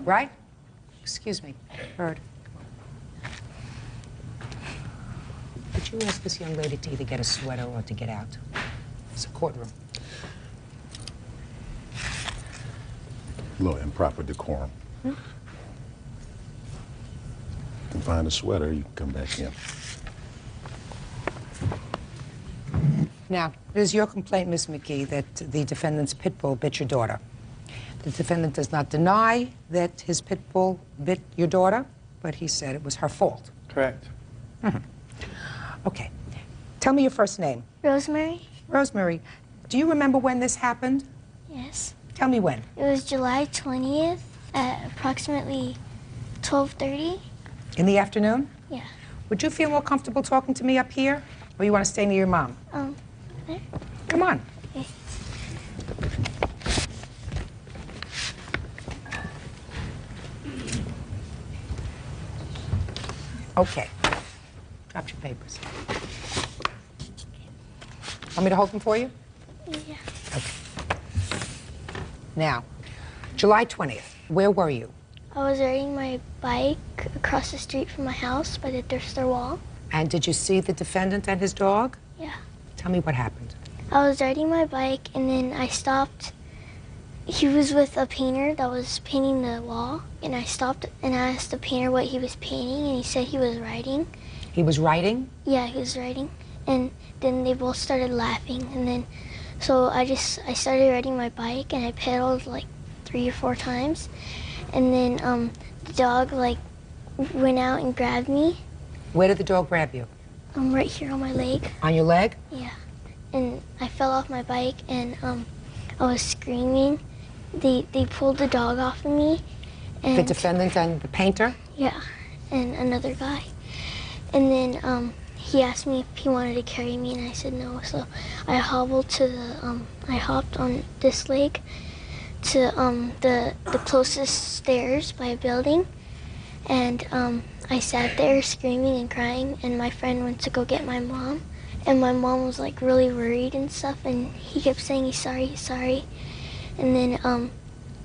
right? Excuse me, Bird. Could you ask this young lady to either get a sweater or to get out? It's a courtroom. A little improper decorum. You can find a sweater, you can come back in. Now, it is your complaint, Ms. McKee, that the defendant's pit bull bit your daughter. The defendant does not deny that his pit bull bit your daughter, but he said it was her fault. Correct. Okay. Tell me your first name. Rosemary? Rosemary, do you remember when this happened? Yes. Tell me when. It was July 20th at approximately 12:30. In the afternoon? Yeah. Would you feel more comfortable talking to me up here, or you want to stay near your mom? There. Come on. Okay. Okay. Drop your papers. Want me to hold them for you? Yeah. Okay. Now, July 20th, where were you? I was riding my bike across the street from my house by the thrift store wall. And did you see the defendant and his dog? Yeah. Tell me what happened. I was riding my bike and then I stopped. He was with a painter that was painting the wall, and I stopped and I asked the painter what he was painting, and he said he was writing. He was writing? Yeah, he was writing. And then they both started laughing, and then so I started riding my bike and I pedaled like 3 or 4 times, and then the dog like went out and grabbed me. Where did the dog grab you? Right here on my leg. On your leg? Yeah. And I fell off my bike and I was screaming. They pulled the dog off of me. And The defendant and the painter? Yeah, and another guy. And then he asked me if he wanted to carry me, and I said no. So I hobbled to the, I hopped on this leg to the closest stairs by a building, and I sat there screaming and crying, and my friend went to go get my mom, and my mom was like really worried and stuff, and he kept saying he's sorry, and then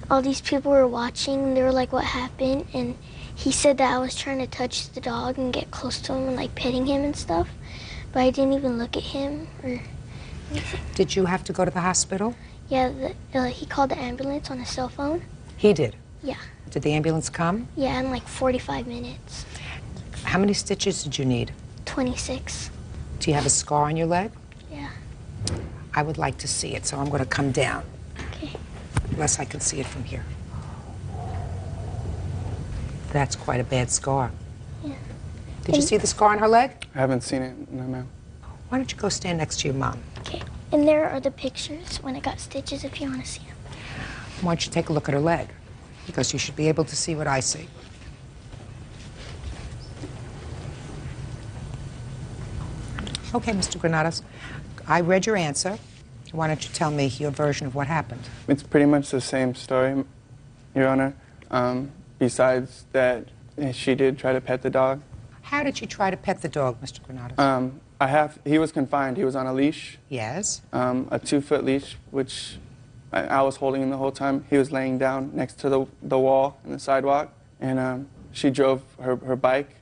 all these people were watching, and they were like, what happened? And he said that I was trying to touch the dog and get close to him and like petting him and stuff, but I didn't even look at him or anything. Did you have to go to the hospital? Yeah, he called the ambulance on his cell phone. He did? Yeah. Did the ambulance come? Yeah, in like 45 minutes. How many stitches did you need? 26. Do you have a scar on your leg? Yeah. I would like to see it, so I'm going to come down. Okay. Unless I can see it from here. That's quite a bad scar. Yeah. Did you see the scar on her leg? I haven't seen it, no, ma'am. Why don't you go stand next to your mom? Okay. And there are the pictures when I got stitches if you want to see them. Why don't you take a look at her leg? Because you should be able to see what I see. Okay, Mr. Granados, I read your answer. Why don't you tell me your version of what happened? It's pretty much the same story, Your Honor. Besides that, she did try to pet the dog. How did she try to pet the dog, Mr. Granados? He was confined. He was on a leash. Yes. A 2-foot leash, which I was holding him the whole time. He was laying down next to the wall in the sidewalk, and she drove her bike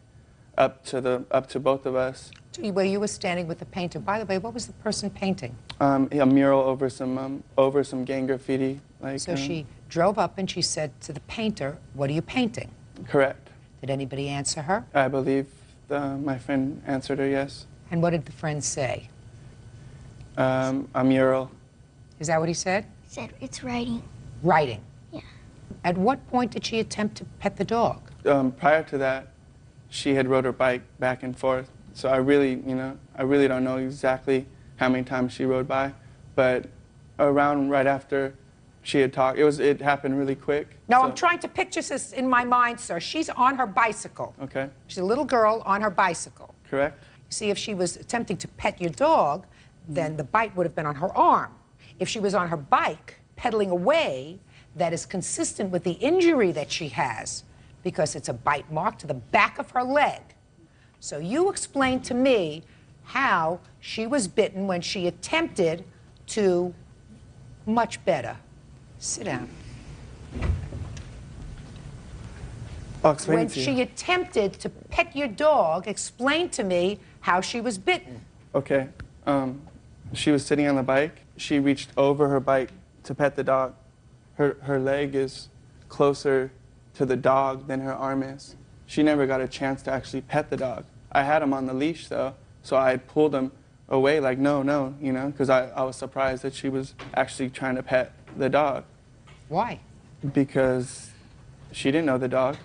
up to both of us. Where you were standing with the painter. By the way, what was the person painting? A mural over some gang graffiti Like, So she drove up and she said to the painter, "What are you painting?" Correct. Did anybody answer her? I believe my friend answered her yes. And what did the friend say? A mural. Is that what he said? He said it's writing. Writing. Yeah. At what point did she attempt to pet the dog? Prior to that, she had rode her bike back and forth. So I really don't know exactly how many times she rode by, but around right after she had talked, it happened really quick. No, so. I'm trying to picture this in my mind, sir. She's on her bicycle. Okay. She's a little girl on her bicycle. Correct. See, if she was attempting to pet your dog, then the bite would have been on her arm. If she was on her bike, pedaling away, that is consistent with the injury that she has, because it's a bite mark to the back of her leg. So you explain to me how she was bitten when she attempted to, much better. Sit down. I'll explain When it to you. she attempted to pet your dog, explain to me how she was bitten. Okay. She was sitting on the bike. She reached over her bike to pet the dog. Her leg is closer to the dog than her arm is. She never got a chance to actually pet the dog. I had him on the leash, though, so I pulled him away like, no, because I was surprised that she was actually trying to pet the dog. Why? Because she didn't know the dog.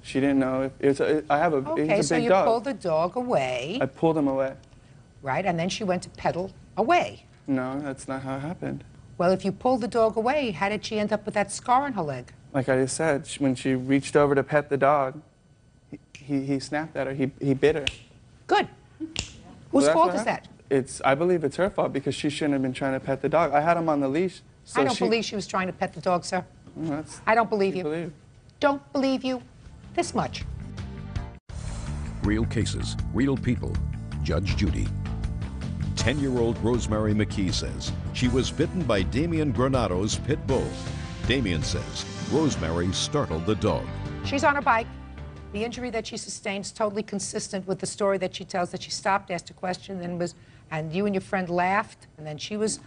She didn't know if it's a, I have a, Okay, he's a so big you dog. pulled the dog away. I pulled him away. Right, and then she went to pedal away. No, that's not how it happened. Well, if you pulled the dog away, how did she end up with that scar on her leg? Like I just said, when she reached over to pet the dog, he snapped at her. He bit her. Good. Whose fault is that? I believe it's her fault because she shouldn't have been trying to pet the dog. I had him on the leash. So I don't believe she was trying to pet the dog, sir. I don't believe you. Don't believe you this much. Real cases, real people. Judge Judy. 10-year-old Rosemary McKee says she was bitten by Damian Granado's pit bull. Damian says Rosemary startled the dog. She's on her bike. The injury that she sustained is totally consistent with the story that she tells, that she stopped, asked a question, and you and your friend laughed, and then she was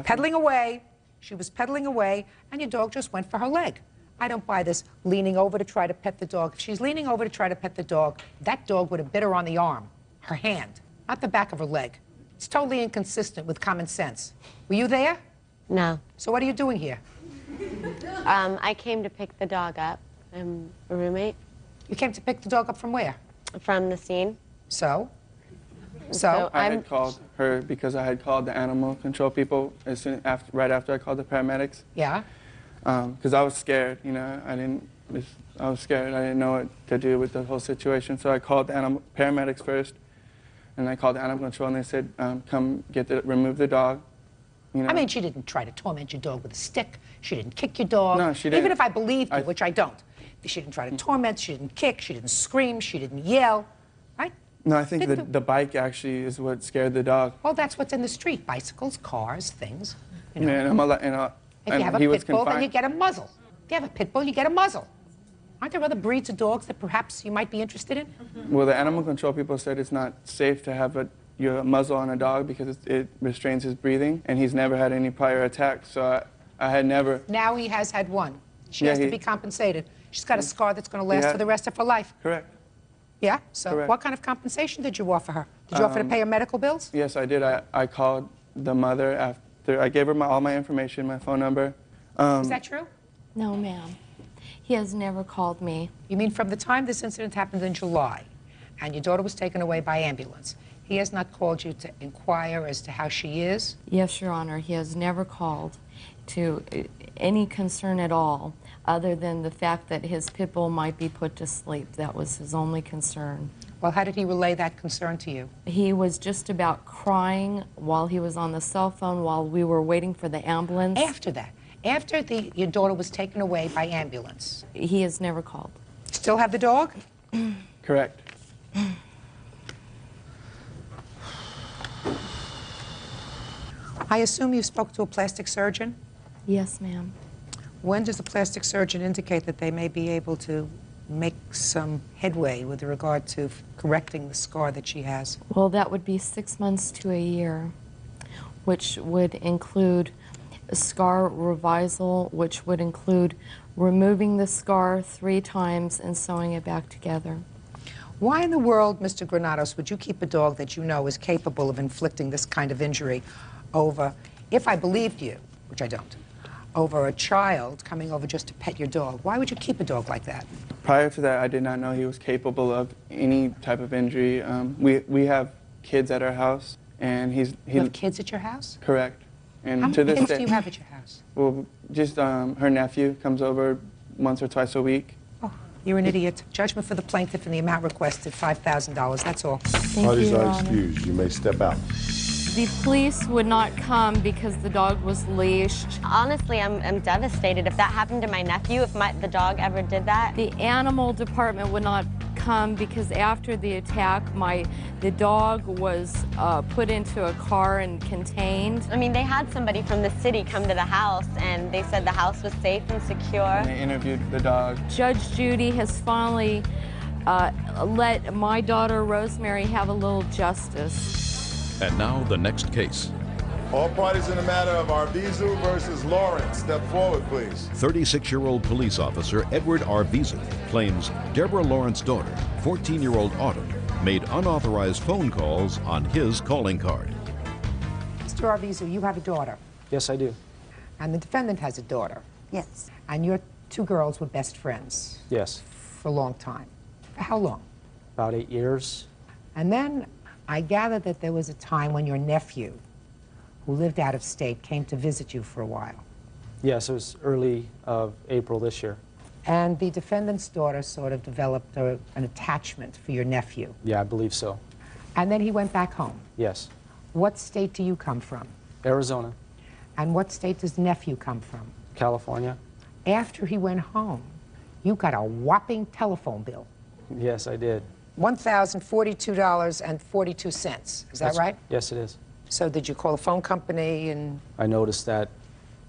pedaling away. She was pedaling away, and your dog just went for her leg. I don't buy this leaning over to try to pet the dog. If she's leaning over to try to pet the dog, that dog would have bit her on the arm, her hand, not the back of her leg. It's totally inconsistent with common sense. Were you there? No. So what are you doing here? I came to pick the dog up. I'm a roommate. You came to pick the dog up from where? From the scene. So? I had called her because I had called the animal control people right after I called the paramedics. Yeah. Because I was scared, I was scared. I didn't know what to do with the whole situation. So I called the paramedics first, and I called the animal control, and they said, come remove the dog. I mean, she didn't try to torment your dog with a stick. She didn't kick your dog. No, she didn't. Even if I believed you, which I don't. She didn't try to torment, she didn't kick, she didn't scream, she didn't yell, right? No, I think the bike actually is what scared the dog. Well, that's what's in the street. Bicycles, cars, things. You know. Yeah, If you have a pit bull, then you get a muzzle. If you have a pit bull, you get a muzzle. Aren't there other breeds of dogs that perhaps you might be interested in? Well, the animal control people said it's not safe to have your muzzle on a dog because it restrains his breathing, and he's never had any prior attacks, so I had never... Now he has had one. She has to be compensated. She's got a scar that's going to last for the rest of her life. Correct. Yeah? So Correct. What kind of compensation did you offer her? Did you offer to pay her medical bills? Yes, I did. I called the mother after. I gave her all my information, my phone number. Is that true? No, ma'am. He has never called me. You mean from the time this incident happened in July and your daughter was taken away by ambulance, he has not called you to inquire as to how she is? Yes, Your Honor. He has never called to any concern at all, other than the fact that his pit bull might be put to sleep. That was his only concern. Well, how did he relay that concern to you? He was just about crying while he was on the cell phone while we were waiting for the ambulance. After that, after your daughter was taken away by ambulance? He has never called. Still have the dog? Correct. I assume you spoke to a plastic surgeon? Yes, ma'am. When does a plastic surgeon indicate that they may be able to make some headway with regard to correcting the scar that she has? Well, that would be 6 months to a year, which would include scar revisal, which would include removing the scar 3 times and sewing it back together. Why in the world, Mr. Granados, would you keep a dog that you know is capable of inflicting this kind of injury over, if I believed you, which I don't, over a child coming over just to pet your dog? Why would you keep a dog like that? Prior to that, I did not know he was capable of any type of injury. We have kids at our house, and You have kids at your house? Correct. And How to many this kids day, do you have at your house? well, just her nephew comes over once or twice a week. You're an idiot. Judgment for the plaintiff and the amount requested, $5,000. That's all. Parties are excused. You may step out. The police would not come because the dog was leashed. Honestly, I'm devastated. If that happened to my nephew, if the dog ever did that. The animal department would not come because after the attack, the dog was put into a car and contained. I mean, they had somebody from the city come to the house, and they said the house was safe and secure. And they interviewed the dog. Judge Judy has finally let my daughter Rosemary have a little justice. And now the next case. All parties in the matter of Arvizu versus Lawrence, step forward, please. 36-year-old police officer Edward Arvizu claims Deborah Lawrence's daughter, 14-year-old Autumn, made unauthorized phone calls on his calling card. Mr. Arvizu, you have a daughter, Yes, I do. and the defendant has a daughter. Yes. And your 2 girls were best friends Yes. for a long time. For how long? About 8 years. And then I gather that there was a time when your nephew, who lived out of state, came to visit you for a while. Yes, it was early of April this year. And the defendant's daughter sort of developed an attachment for your nephew. Yeah, I believe so. And then he went back home. Yes. What state do you come from? Arizona. And what state does nephew come from? California. After he went home, you got a whopping telephone bill. Yes, I did. $1,042.42. Is that right? Yes, it is. So did you call the phone company and I noticed that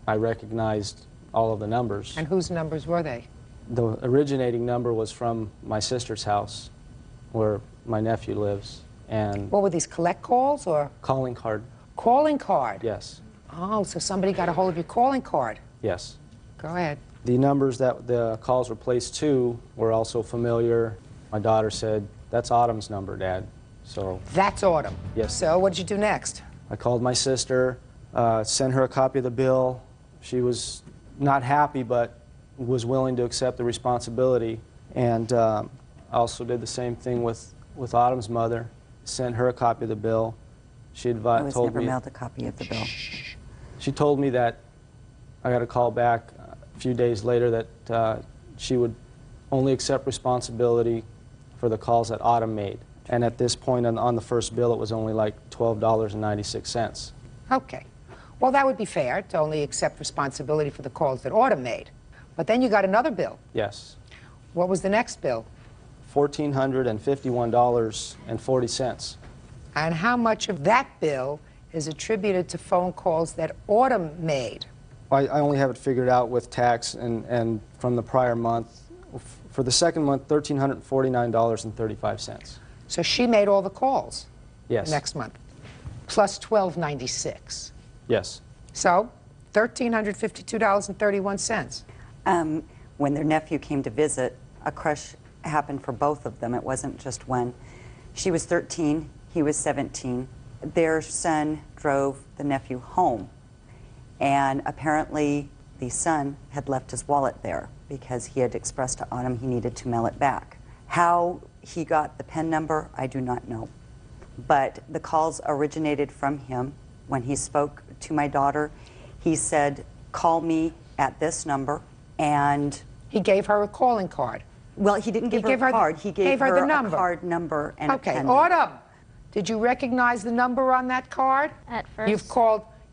I recognized all of the numbers. whose numbers were they? The originating number was from my sister's house, where my nephew lives, and What were these, collect calls or? calling card. Calling card? Yes. Oh, so somebody got a hold of your calling card. Yes. Go ahead. The numbers that the calls were placed to were also familiar. My daughter said, "That's Autumn's number, Dad." So That's Autumn. Yes. So what did you do next? I called my sister, sent her a copy of the bill. She was not happy, but was willing to accept the responsibility. And I also did the same thing with Autumn's mother, sent her a copy of the bill. She I told was me never mailed a copy of the bill. She told me that I got a call back a few days later that she would only accept responsibility for the calls that Autumn made. And at this point on the first bill, it was only like $12.96. Okay. Well, that would be fair, to only accept responsibility for the calls that Autumn made. But then you got another bill. Yes. What was the next bill? $1,451.40. And how much of that bill is attributed to phone calls that Autumn made? I only have it figured out with tax and from the prior month. For the second month, $1,349.35. So she made all the calls? Yes. Next month. Plus $1,296. Yes. So $1,352.31. When their nephew came to visit, a crush happened for both of them. It wasn't just one. She was 13, he was 17. Their son drove the nephew home, and apparently the son had left his wallet there because he had expressed to Autumn he needed to mail it back. How he got the PIN number, I do not know. But the calls originated from him. When he spoke to my daughter, he said, "Call me at this number," and he gave her a calling card. Well, he didn't give her a card. He gave her the a number. card number and a Okay, PIN Autumn, did you recognize the number on that card? At first.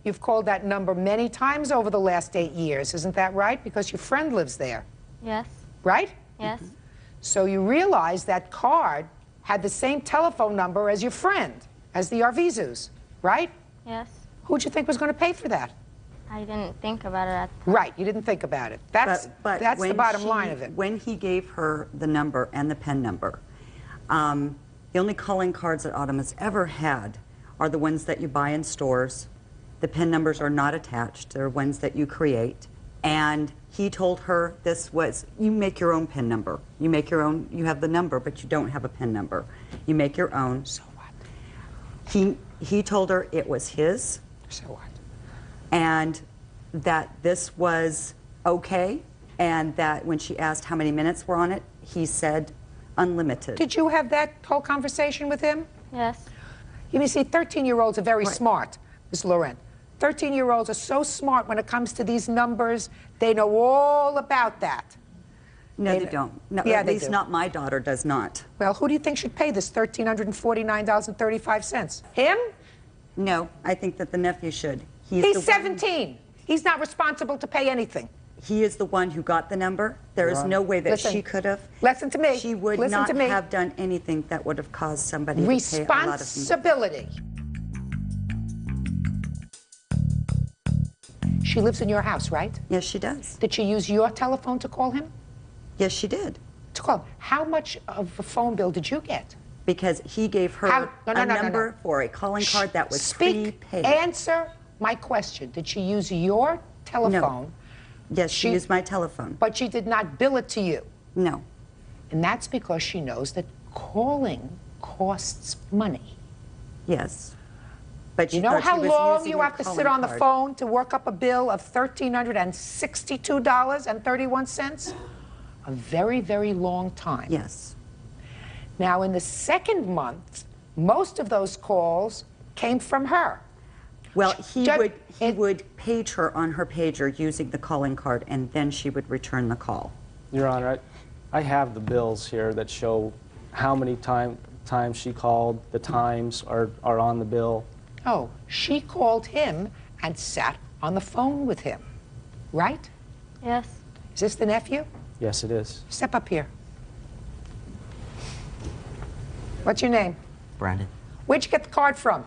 You've called that number many times over the last 8 years, isn't that right? Because your friend lives there, Yes. right? Yes. So you realize that card had the same telephone number as your friend, as the Arvizus, right? Yes. Who'd you think was going to pay for that? I didn't think about it at Right, you didn't think about it. That's the when bottom line of it. When he gave her the number and the PIN number, the only calling cards that Autumn has ever had are the ones that you buy in stores, The PIN numbers are not attached. They're ones that you create. And he told her this was, you make your own PIN number. You make your own, you have the number, but you don't have a PIN number. You make your own. So what? He told her it was his. So what? And that this was okay, and that when she asked how many minutes were on it, he said unlimited. Did you have that whole conversation with him? Yes. You see, 13-year-olds are very smart, Ms. Laurent. 13-year-olds are so smart when it comes to these numbers. They know all about that. No, they don't. No, yeah, at they least do. not my daughter does not. Well, who do you think should pay this $1,349.35? Him? No, I think that the nephew should. He's 17. He's not responsible to pay anything. He is the one who got the number. There is no way that she could have. Listen to me. She would Listen not to me. have done anything that would have caused somebody to pay a lot of money. Responsibility. She lives in your house, right? Yes, she does. Did she use your telephone to call him? Yes, she did. To call him. How much of a phone bill did you get? Because he gave her a number for a calling card that was prepaid. Answer my question. Did she use your telephone? No. Yes, she used my telephone. But she did not bill it to you? No. And that's because she knows that calling costs money. Yes. But you know how long you have to sit on the phone to work up a bill of $1,362.31? A very, very long time. Yes. Now, in the second month, most of those calls came from her. Well, he would page her on her pager using the calling card, and then she would return the call. Your Honor, I have the bills here that show how many times she called. The times are on the bill. Oh, she called him and sat on the phone with him, right? Yes. Is this the nephew? Yes, it is. Step up here. What's your name? Brandon. Where'd you get the card from?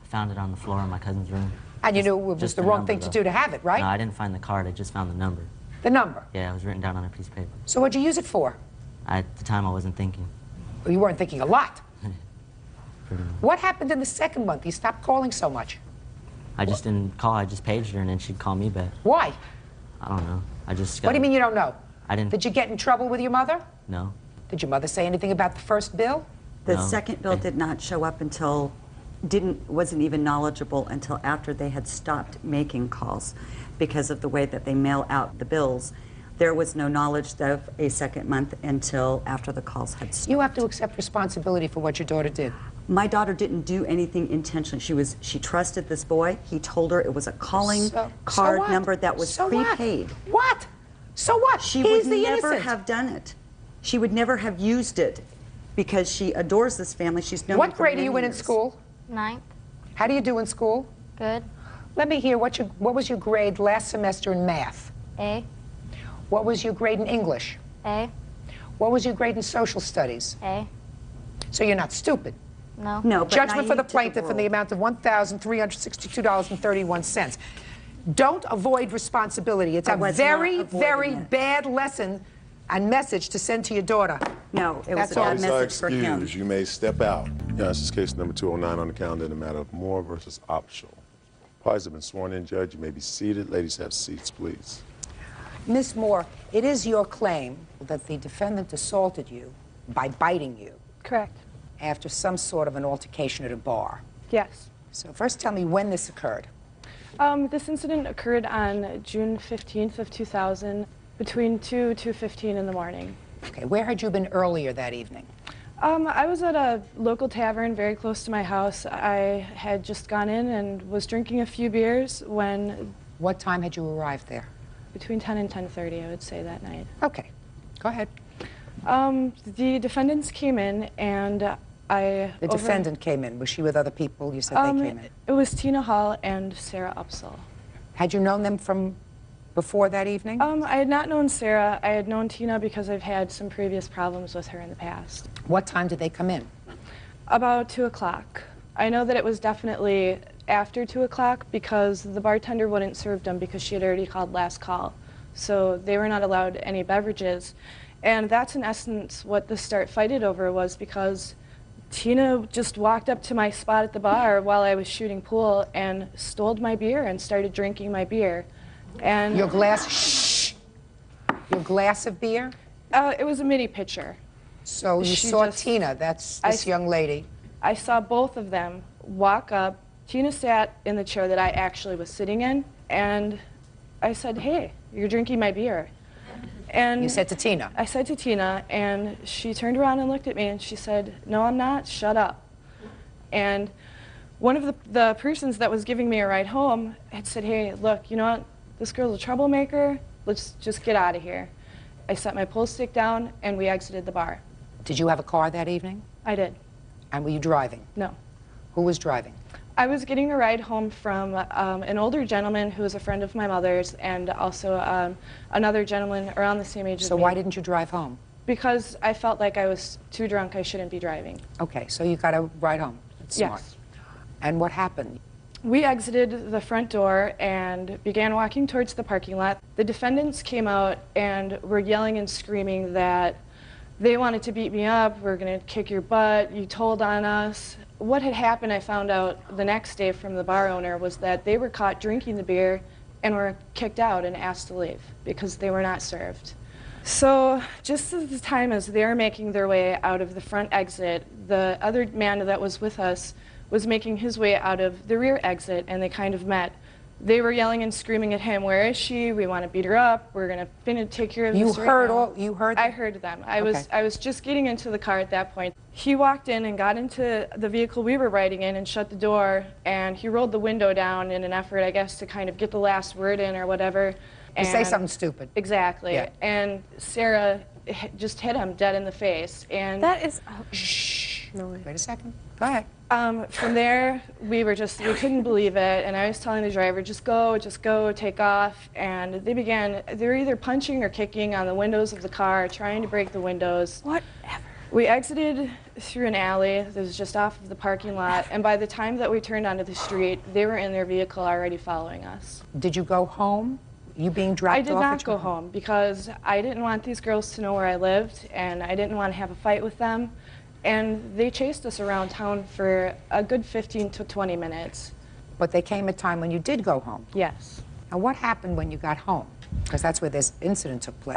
I found it on the floor in my cousin's room. And you knew it was the wrong thing to do to have it, right? No, I didn't find the card. I just found the number. The number? Yeah, it was written down on a piece of paper. So what'd you use it for? At the time, I wasn't thinking. Well, you weren't thinking a lot. Pretty much. What happened in the second month? You stopped calling so much. I just didn't call. I just paged her, and then she'd call me back. Why? I don't know. I just What do you mean you don't know? I didn't. Did you get in trouble with your mother? No. Did your mother say anything about the first bill? The second bill did not show up until, wasn't even knowledgeable until after they had stopped making calls because of the way that they mail out the bills. There was no knowledge of a second month until after the calls had stopped. You have to accept responsibility for what your daughter did. My daughter didn't do anything intentionally. She trusted this boy. He told her it was a calling card number that was prepaid. What? So what? She would never have done it. She would never have used it because she adores this family. She's known What grade are you in school? 9th. How do you do in school? Good. Let me hear, what was your grade last semester in math? A. What was your grade in English? A. What was your grade in social studies? A. So you're not stupid. No. No, but Judgment for the naive to plaintiff in the world. amount of $1,362.31. Don't avoid responsibility. It's a very, very bad lesson and message to send to your daughter. No, it was That's a all. bad message for him. Excused. You may step out. Yeah, this is case number 209 on the calendar in the matter of Moore versus Optional. Parties have been sworn in, Judge. You may be seated. Ladies, have seats, please. Ms. Moore, it is your claim that the defendant assaulted you by biting you. Correct. After some sort of an altercation at a bar. Yes. So first tell me when this occurred. This incident occurred on June 15th of 2000, between 2:15 in the morning. Okay, where had you been earlier that evening? I was at a local tavern very close to my house. I had just gone in and was drinking a few beers when... What time had you arrived there? Between 10 and 10:30, I would say, that night. Okay, go ahead. The defendants came in and The defendant came in. Was she with other people? You said they came in. It was Tina Hall and Sarah Upsall. Had you known them from before that evening? I had not known Sarah. I had known Tina because I've had some previous problems with her in the past. What time did they come in? About 2 o'clock. I know that it was definitely after 2 o'clock because the bartender wouldn't serve them because she had already called last call. So they were not allowed any beverages. And that's in essence what the start fighted over was because Tina just walked up to my spot at the bar while I was shooting pool and stole my beer and started drinking my beer. And Your glass, shh. Your glass of beer? It was a mini pitcher. So you She saw just- Tina, that's this young lady. I saw both of them walk up. Tina sat in the chair that I actually was sitting in, and I said, "Hey, you're drinking my beer." And You said to Tina? I said to Tina, and she turned around and looked at me, and she said, "No, I'm not. Shut up." And one of the persons that was giving me a ride home had said, "Hey, look, you know what? This girl's a troublemaker. Let's just get out of here." I set my pull stick down, and we exited the bar. Did you have a car that evening? I did. And were you driving? No. Who was driving? I was getting a ride home from an older gentleman who was a friend of my mother's, and also another gentleman around the same age as me. So why didn't you drive home? Because I felt like I was too drunk. I shouldn't be driving. Okay, so you got a ride home. That's smart. Yes. And what happened? We exited the front door and began walking towards the parking lot. The defendants came out and were yelling and screaming that they wanted to beat me up, we're going to kick your butt, you told on us. What had happened, I found out the next day from the bar owner, was that they were caught drinking the beer and were kicked out and asked to leave because they were not served. So just at the time as they were making their way out of the front exit, the other man that was with us was making his way out of the rear exit, and they kind of met. They were yelling and screaming at him, "Where is she? We want to beat her up. We're going to take care of this right now." You heard them? I heard them. I was just getting into the car at that point. He walked in and got into the vehicle we were riding in and shut the door, and he rolled the window down in an effort, I guess, to kind of get the last word in or whatever. To say something stupid. Exactly. Yeah. And Sarah just hit him dead in the face. And That is... Shh. No way. Wait a second. Go ahead. From there, we couldn't believe it, and I was telling the driver, just go, take off, and they were either punching or kicking on the windows of the car, trying to break the windows. Whatever. We exited through an alley that was just off of the parking lot, and by the time that we turned onto the street, they were in their vehicle already following us. Did you go home? You being dropped off? I did not go home because I didn't want these girls to know where I lived, and I didn't want to have a fight with them. And they chased us around town for a good 15 to 20 minutes. But there came a time when you did go home? Yes. And what happened when you got home? Because that's where this incident took place.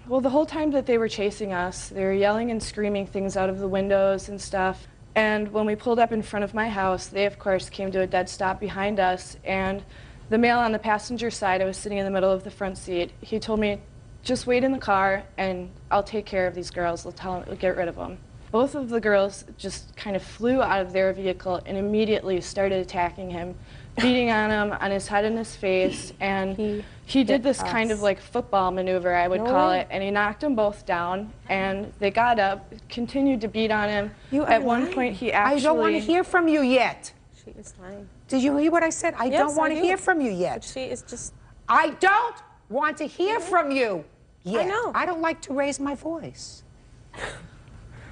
Well, the whole time that they were chasing us, they were yelling and screaming things out of the windows and stuff. And when we pulled up in front of my house, they, of course, came to a dead stop behind us. And the male on the passenger side, I was sitting in the middle of the front seat, he told me, "Just wait in the car, and I'll take care of these girls. We'll get rid of them." Both of the girls just kind of flew out of their vehicle and immediately started attacking him, beating on him, on his head and his face, and he did this kind of like football maneuver, I would call it, and he knocked them both down, and they got up, continued to beat on him. At one point, he actually... I don't want to hear from you yet. She is lying. Did you hear what I said? I don't want to hear from you yet. But she is just... I don't want to hear from you yet. I know. I don't like to raise my voice.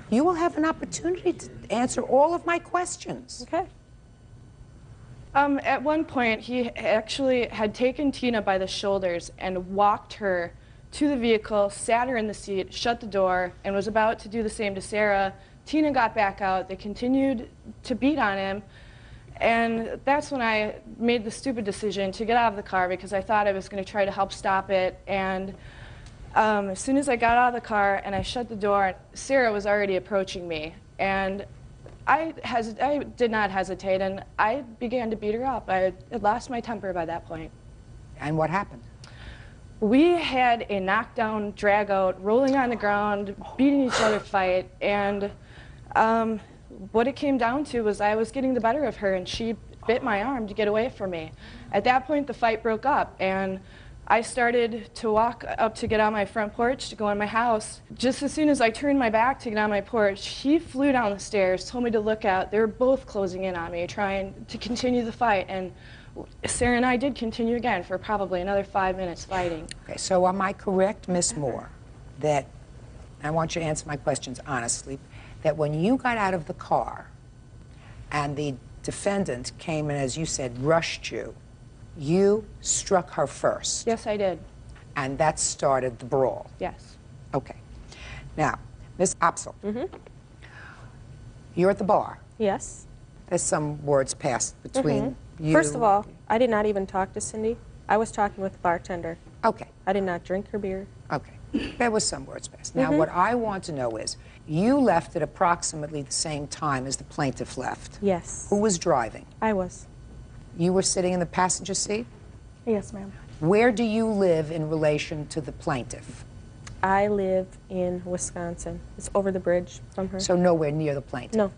You will have an opportunity to answer all of my questions. Okay. At one point, he actually had taken Tina by the shoulders and walked her to the vehicle, sat her in the seat, shut the door, and was about to do the same to Sarah. Tina got back out. They continued to beat on him. And that's when I made the stupid decision to get out of the car because I thought I was going to try to help stop it. And as soon as I got out of the car and I shut the door, Sarah was already approaching me. And I did not hesitate, and I began to beat her up. I had lost my temper by that point. And what happened? We had a knockdown, drag-out, rolling on the ground, beating each other fight. And what it came down to was I was getting the better of her, and she bit my arm to get away from me. At that point, the fight broke up, and I started to walk up to get on my front porch to go in my house. Just as soon as I turned my back to get on my porch, he flew down the stairs, told me to look out. They were both closing in on me, trying to continue the fight. And Sarah and I did continue again for probably another 5 minutes fighting. Okay, so am I correct, Miss Moore, that, I want you to answer my questions honestly, that when you got out of the car and the defendant came and, as you said, rushed you, you struck her first? Yes, I did. And that started the brawl? Yes. Okay. Now, Ms. Opsel, You're at the bar. Yes. There's some words passed between you. First of all, I did not even talk to Cindy. I was talking with the bartender. Okay. I did not drink her beer. Okay. There was some words passed. Now, what I want to know is, you left at approximately the same time as the plaintiff left. Yes. Who was driving? I was. You were sitting in the passenger seat? Yes, ma'am. Where do you live in relation to the plaintiff? I live in Wisconsin. It's over the bridge from her. So nowhere near the plaintiff? No.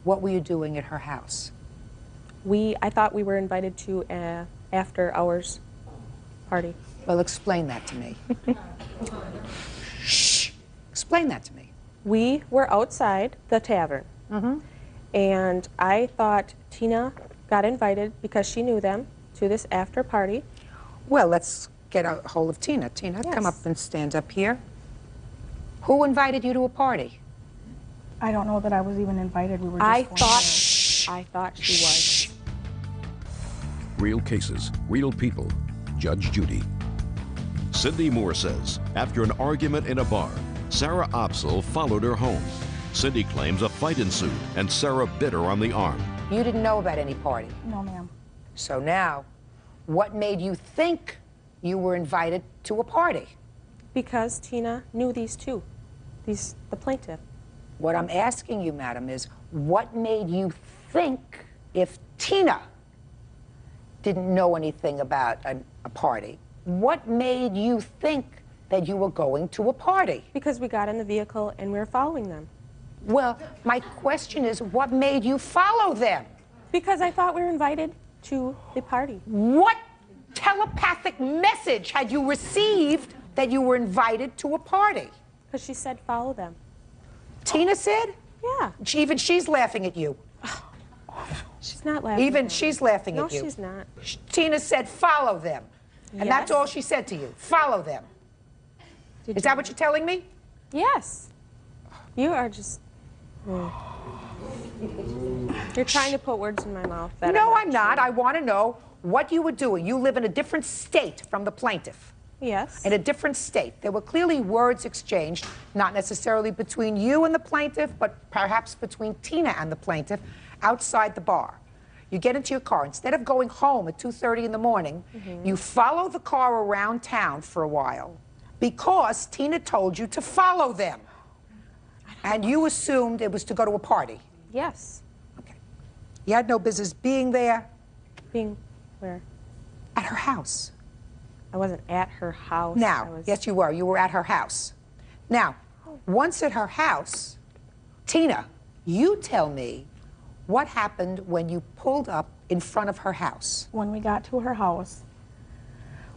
What were you doing at her house? I thought we were invited to an after-hours party. Well, explain that to me. Shh. Explain that to me. We were outside the tavern, and I thought Tina got invited because she knew them to this after party. Well, let's get a hold of Tina. Tina, come up and stand up here. Who invited you to a party? I don't know that I was even invited. We were just I going thought she was. Real cases, real people. Judge Judy. Cindy Moore says, after an argument in a bar, Sarah Opsel followed her home. Cindy claims a fight ensued, and Sarah bit her on the arm. You didn't know about any party? No, ma'am. So now, what made you think you were invited to a party? Because Tina knew these two, the plaintiff. What I'm asking you, madam, is what made you think, if Tina didn't know anything about a party, what made you think that you were going to a party? Because we got in the vehicle and we were following them. Well, my question is, what made you follow them? Because I thought we were invited to the party. What telepathic message had you received that you were invited to a party? Because she said follow them. Tina said? Yeah. Even she's laughing at you. She's not laughing. Even she's laughing at you. No, she's not. Tina said follow them. And that's all she said to you. Follow them. Is that what you're telling me? Yes. You are just... You're trying to put words in my mouth. No, I'm not. I want to know what you were doing. You live in a different state from the plaintiff. Yes. In a different state. There were clearly words exchanged, not necessarily between you and the plaintiff, but perhaps between Tina and the plaintiff outside the bar. You get into your car. Instead of going home at 2:30 in the morning, you follow the car around town for a while because Tina told you to follow them. And you assumed it was to go to a party. Yes. Okay. You had no business being there. Being where? At her house. I wasn't at her house. Now, yes, you were. You were at her house. Now, once at her house, Tina, you tell me what happened when you pulled up in front of her house. When we got to her house,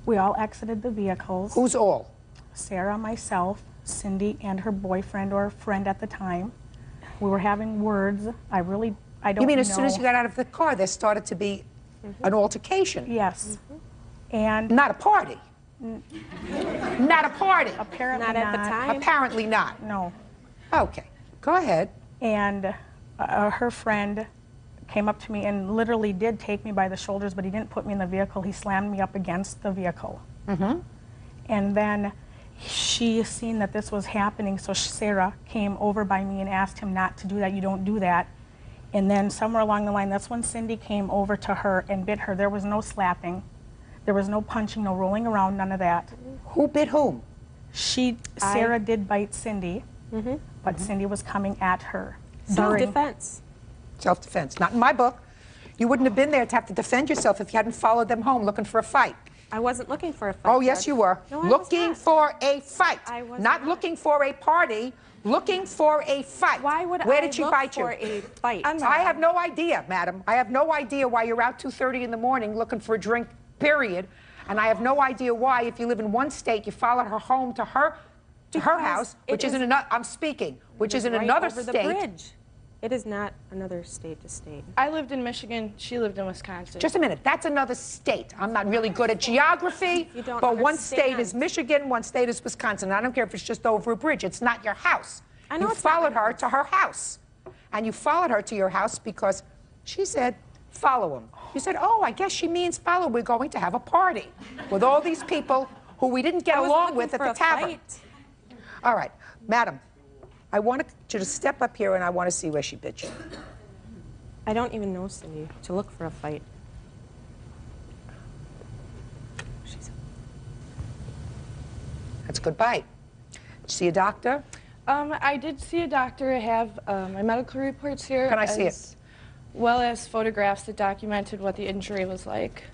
we all exited the vehicles. Who's all? Sarah, myself, Cindy, and her boyfriend or friend at the time. We were having words. I don't know. You mean as soon as you got out of the car, there started to be an altercation? Yes. And not a party. Not a party. Apparently not at the time. Apparently not. No. Okay. Go ahead. And her friend came up to me and literally did take me by the shoulders, but he didn't put me in the vehicle. He slammed me up against the vehicle. And then she seen that this was happening, so Sarah came over by me and asked him not to do that. You don't do that. And then somewhere along the line, that's when Cindy came over to her and bit her. There was no slapping. There was no punching, no rolling around, none of that. Who bit whom? Sarah did bite Cindy, but Cindy was coming at her. Self-defense. Self-defense. Not in my book. You wouldn't have been there to have to defend yourself if you hadn't followed them home looking for a fight. I wasn't looking for a fight. Oh, yes, you were. No, I looking for a fight. I was not looking for a party. Looking for a fight. Why would Where I did she look bite for you? a fight? I have no idea, madam. I have no idea why you're out 2:30 in the morning looking for a drink, period. And I have no idea why, if you live in one state, you followed her home to her house, which is in another. I'm speaking, which is in another over state. The bridge. It is not another state to state. I lived in Michigan. She lived in Wisconsin. Just a minute. That's another state. I'm not really good at geography, but one state is Michigan, one state is Wisconsin. I don't care if it's just over a bridge. It's not your house. I know you followed her to her house. And you followed her to your house because she said, follow him. You said, oh, I guess she means follow. We're going to have a party with all these people who we didn't get along with at the tavern. All right, madam, I want you to step up here and I want to see where she bit you. I don't even know Cindy to look for a fight. That's a good bite. Did you see a doctor? I did see a doctor. I have my medical reports here. Can I see it? As well as photographs that documented what the injury was like.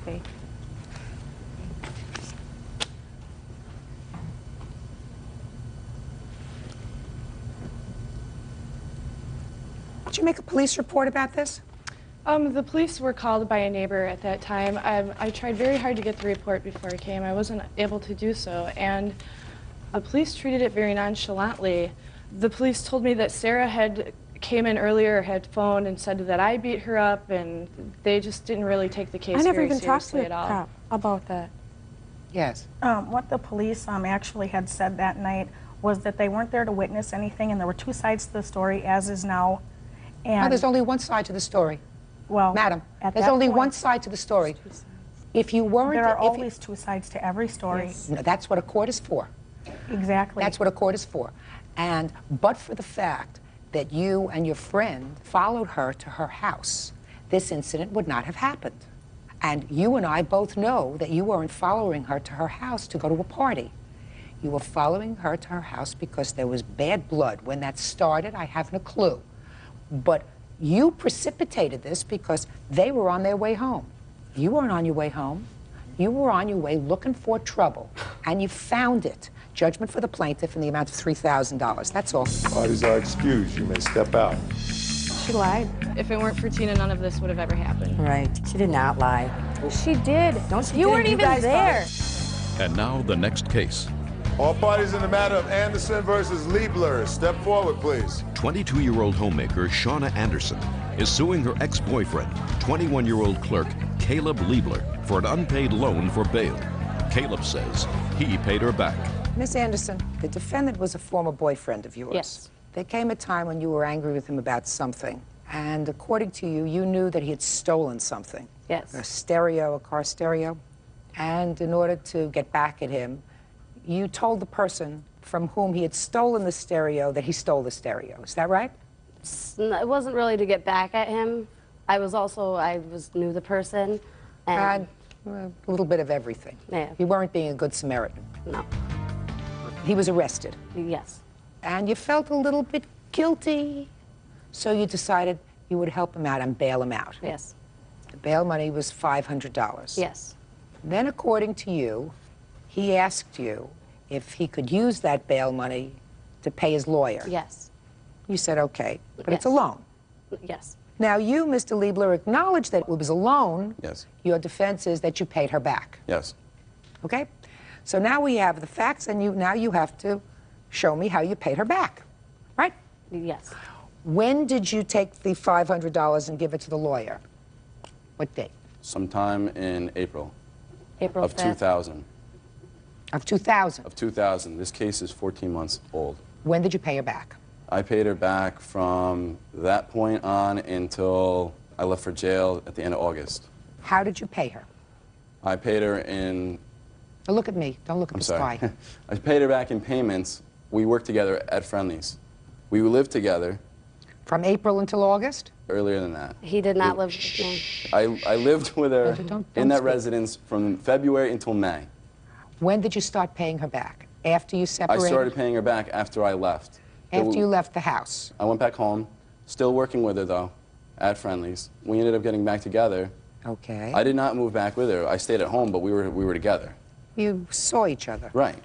Okay. Did you make a police report about this? The police were called by a neighbor at that time. I tried very hard to get the report before I came. I wasn't able to do so, and the police treated it very nonchalantly. The police told me that Sarah had came in earlier, had phoned and said that I beat her up, and they just didn't really take the case I never very even talked to seriously the at all. cop about that. Yes. What the police actually had said that night was that they weren't there to witness anything, and there were two sides to the story, as is now. And No, there's only one side to the story. Well, Madam, at there's that only point- one side to the story. If you weren't... There are if you- always two sides to every story. No, that's what a court is for. Exactly. That's what a court is for. And but for the fact that you and your friend followed her to her house, this incident would not have happened. And you and I both know that you weren't following her to her house to go to a party. You were following her to her house because there was bad blood. When that started, I haven't a clue. But you precipitated this because they were on their way home. You weren't on your way home. You were on your way looking for trouble, and you found it. Judgment for the plaintiff in the amount of $3,000. That's all. Parties are excused. You may step out. She lied. If it weren't for Tina, none of this would have ever happened. Right. She did not lie. She did. You weren't even there. And now the next case. All parties in the matter of Anderson versus Liebler, step forward, please. 22-year-old homemaker Shauna Anderson is suing her ex-boyfriend, 21-year-old clerk Caleb Liebler, for an unpaid loan for bail. Caleb says he paid her back. Miss Anderson, the defendant was a former boyfriend of yours. Yes. There came a time when you were angry with him about something, and according to you, you knew that he had stolen something. Yes. A stereo, a car stereo. And in order to get back at him, you told the person from whom he had stolen the stereo that he stole the stereo. Is that right? It wasn't really to get back at him. I knew the person. And a little bit of everything. Yeah. You weren't being a good Samaritan. No. He was arrested. Yes. And you felt a little bit guilty, so you decided you would help him out and bail him out. Yes. The bail money was $500. Yes. Then, according to you, he asked you if he could use that bail money to pay his lawyer. Yes. You said, okay, but Yes. it's a loan. Yes. Now, you, Mr. Liebler, acknowledged that it was a loan. Yes. Your defense is that you paid her back. Yes. Okay? So now we have the facts, and now you have to show me how you paid her back, right? Yes. When did you take the $500 and give it to the lawyer? What date? Sometime in April. April of 5th. 2000. Of 2000? Of 2000. This case is 14 months old. When did you pay her back? I paid her back from that point on until I left for jail at the end of August. How did you pay her? I paid her in... Now look at me. Don't look at I'm the sorry. sky. I paid her back in payments. We worked together at Friendly's. We lived together. From April until August? Earlier than that. He did not live with me. I lived with her Don't in that speak. residence from February until May. When did you start paying her back? After you I separated? started paying her back after I left. After you left the house? I went back home, still working with her though, at Friendly's. We ended up getting back together. Okay. I did not move back with her. I stayed at home, but we were together. You saw each other? Right.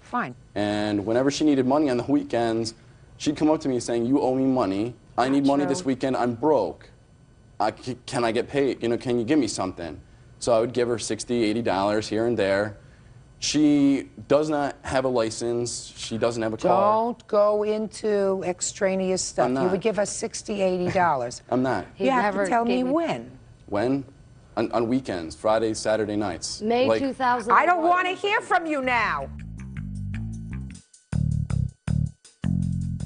Fine. And whenever she needed money on the weekends, she'd come up to me saying, "You owe me money. I need money this weekend. I'm broke. Can I get paid? You know, can you give me something?" So I would give her $60, $80 here and there. She does not have a license. She doesn't have a car. Don't go into extraneous stuff. I'm You not. would give her $60, $80. I'm not. You have to tell me when. When? On weekends, Fridays, Saturday nights. May Like, 2000. I don't want to hear from you now.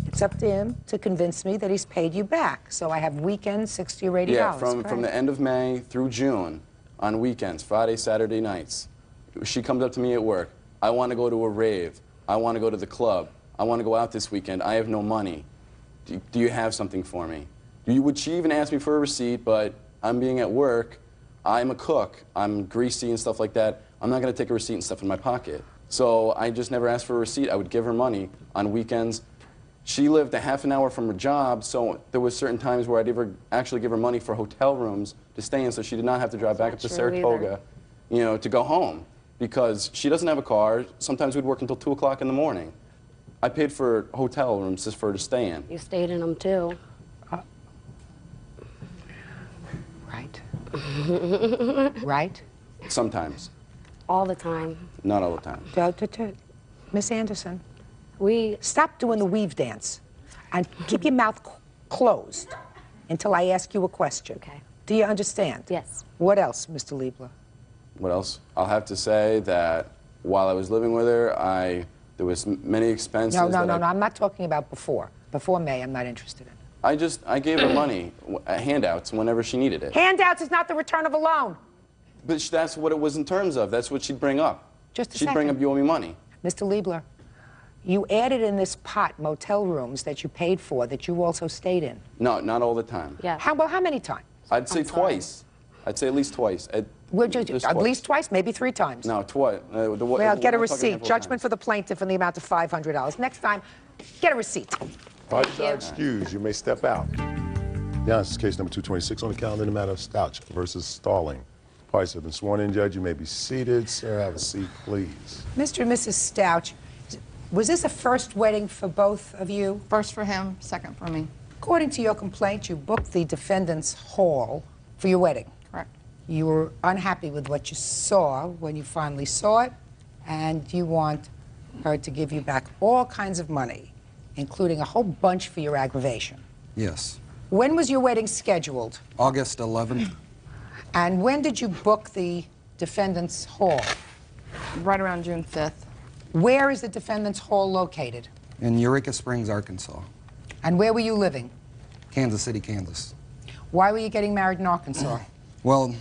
It's up to him to convince me that he's paid you back. So I have weekends, $60 or $80. Yeah, from correct? the end of May through June, on weekends, Friday, Saturday nights. She comes up to me at work. I want to go to a rave. I want to go to the club. I want to go out this weekend. I have no money. Do you have something for me? Would she even ask me for a receipt, but I'm being at work. I'm a cook. I'm greasy and stuff like that. I'm not going to take a receipt and stuff in my pocket. So I just never asked for a receipt. I would give her money on weekends. She lived a half an hour from her job, so there was certain times where I'd actually give her money for hotel rooms to stay in so she did not have to drive back up to Saratoga, to go home. Because she doesn't have a car. Sometimes we'd work until 2 o'clock in the morning. I paid for hotel rooms just for her to stay in. You stayed in them too. Right. Right? Sometimes. All the time. Not all the time. Miss Anderson, we stop doing the weave dance and keep your mouth closed until I ask you a question. Okay. Do you understand? Yes. What else, Mr. Liebler? What else? I'll have to say that while I was living with her, there was many expenses. No, I'm not talking about before. Before May, I'm not interested in. I gave her money, handouts, whenever she needed it. Handouts is not the return of a loan. But that's what it was in terms of. That's what she'd bring up. Just a She'd bring up, you owe me money. Mr. Liebler, you added in this pot motel rooms that you paid for that you also stayed in. No, not all the time. Yeah. How many times? I'd say twice. I'd say at least twice. At least twice, maybe 3 times. No, twice. Well, get a receipt. Judgment for the plaintiff in the amount of $500. Next time, get a receipt. Parties are excused. You may step out. Yeah, this is case number 226 on the calendar in the matter of Stouch versus Stalling. Parties have been sworn in, Judge. You may be seated. Sir, have a seat, please. Mr. and Mrs. Stouch, was this a first wedding for both of you? First for him, second for me. According to your complaint, you booked the defendant's hall for your wedding. Correct. You were unhappy with what you saw when you finally saw it, and you want her to give you back all kinds of money, including a whole bunch for your aggravation. Yes. When was your wedding scheduled? August 11th. And when did you book the defendant's hall? Right around June 5th. Where is the defendant's hall located? In Eureka Springs, Arkansas. And where were you living? Kansas City, Kansas. Why were you getting married in Arkansas? Well,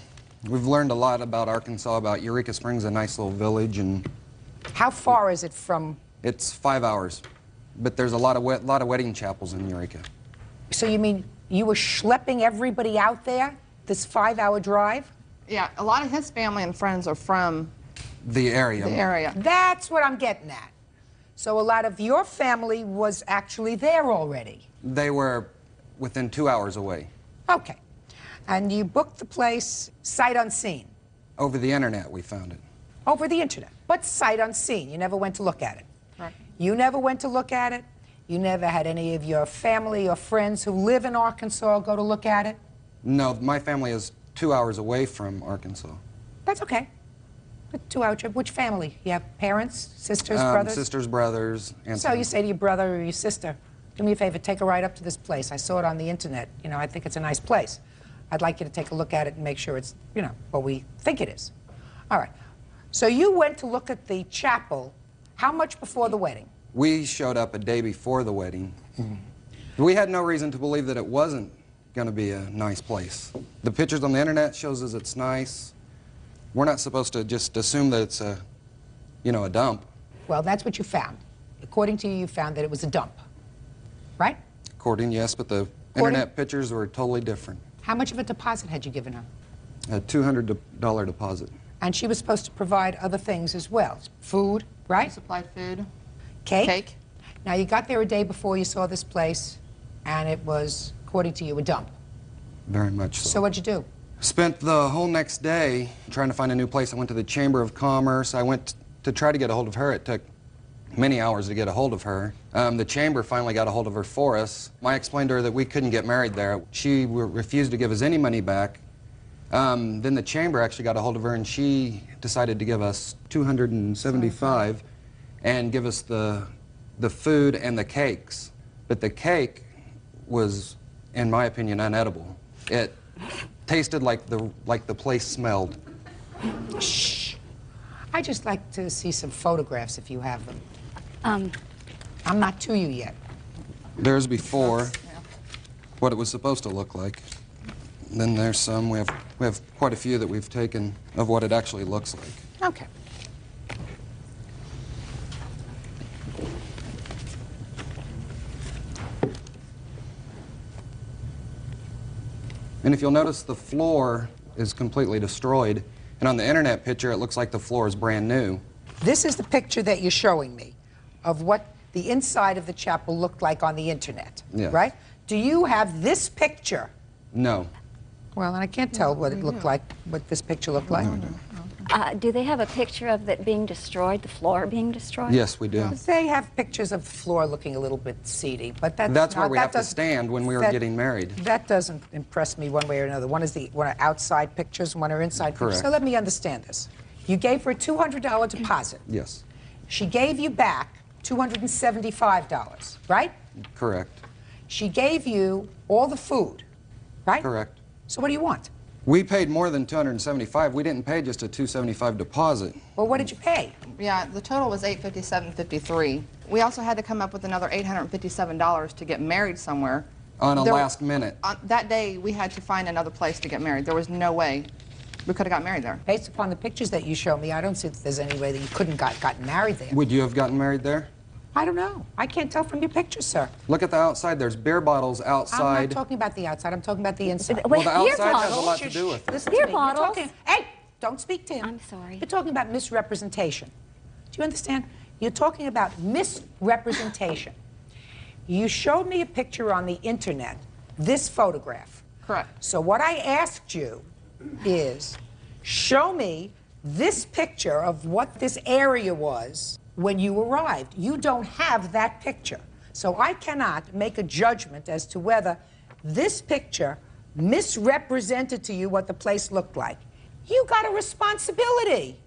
we've learned a lot about Arkansas, about Eureka Springs, a nice little village, and... How far is it from... It's 5 hours, but there's a lot of wedding chapels in Eureka. So you mean you were schlepping everybody out there, this 5-hour drive? Yeah, a lot of his family and friends are from the area. That's what I'm getting at. So a lot of your family was actually there already? They were within 2 hours away. Okay. And you booked the place sight unseen? Over the internet, we found it. Over the internet, but sight unseen. You never went to look at it? Right. You never went to look at it? You never had any of your family or friends who live in Arkansas go to look at it? No, my family is 2 hours away from Arkansas. That's okay. A 2-hour trip. Which family? You have parents, sisters, brothers? Sisters, brothers, and So you say to your brother or your sister, do me a favor, take a ride up to this place. I saw it on the internet. You know, I think it's a nice place. I'd like you to take a look at it and make sure it's, you know, what we think it is. All right. So you went to look at the chapel how much before the wedding? We showed up a day before the wedding. We had no reason to believe that it wasn't going to be a nice place. The pictures on the internet shows us it's nice. We're not supposed to just assume that it's a dump. Well, that's what you found. According to you, you found that it was a dump, right? According, yes, but the internet pictures were totally different. How much of a deposit had you given her? A $200 deposit. And she was supposed to provide other things as well. Food, right? She supplied food. Cake? Cake. Now, you got there a day before you saw this place, and it was, according to you, a dump. Very much so. So what'd you do? Spent the whole next day trying to find a new place. I went to the Chamber of Commerce. I went to try to get a hold of her. It took many hours to get a hold of her. The Chamber finally got a hold of her for us. I explained to her that we couldn't get married there. She refused to give us any money back. Then the Chamber actually got a hold of her, and she decided to give us $275 and give us the food and the cakes. But the cake was, in my opinion, unedible. It tasted like the place smelled. Shh. I'd just like to see some photographs if you have them. I'm not to you yet. There's before, what it was supposed to look like. Then there's some. We have quite a few that we've taken of what it actually looks like. Okay. And if you'll notice, the floor is completely destroyed. And on the internet picture, it looks like the floor is brand new. This is the picture that you're showing me of what the inside of the chapel looked like on the internet, Yes. right? Do you have this picture? No. Well, and I can't tell what it looked like, what this picture looked like. Do they have a picture of it being destroyed, the floor being destroyed? Yes, we do. They have pictures of the floor looking a little bit seedy, but That's where we have to stand when we were getting married. That doesn't impress me one way or another. One are outside pictures and one are inside pictures. Correct. So let me understand this. You gave her a $200 deposit. Yes. She gave you back $275, right? Correct. She gave you all the food, right? Correct. So what do you want? We paid more than $275. We didn't pay just a $275 deposit. Well, what did you pay? Yeah, the total was $857.53. We also had to come up with another $857 to get married somewhere. On a last minute. That day, we had to find another place to get married. There was no way we could have got married there. Based upon the pictures that you show me, I don't see that there's any way that you couldn't gotten married there. Would you have gotten married there? I don't know. I can't tell from your pictures, sir. Look at the outside. There's beer bottles outside. I'm not talking about the outside. I'm talking about the inside. Well, the outside has a lot to do with it. Listen Beer to me. You're bottles. talking, hey, don't speak to him. I'm sorry. You're talking about misrepresentation. Do you understand? You're talking about misrepresentation. You showed me a picture on the internet, this photograph. Correct. So what I asked you is, show me this picture of what this area was when you arrived. You don't have that picture. So I cannot make a judgment as to whether this picture misrepresented to you what the place looked like. You got a responsibility.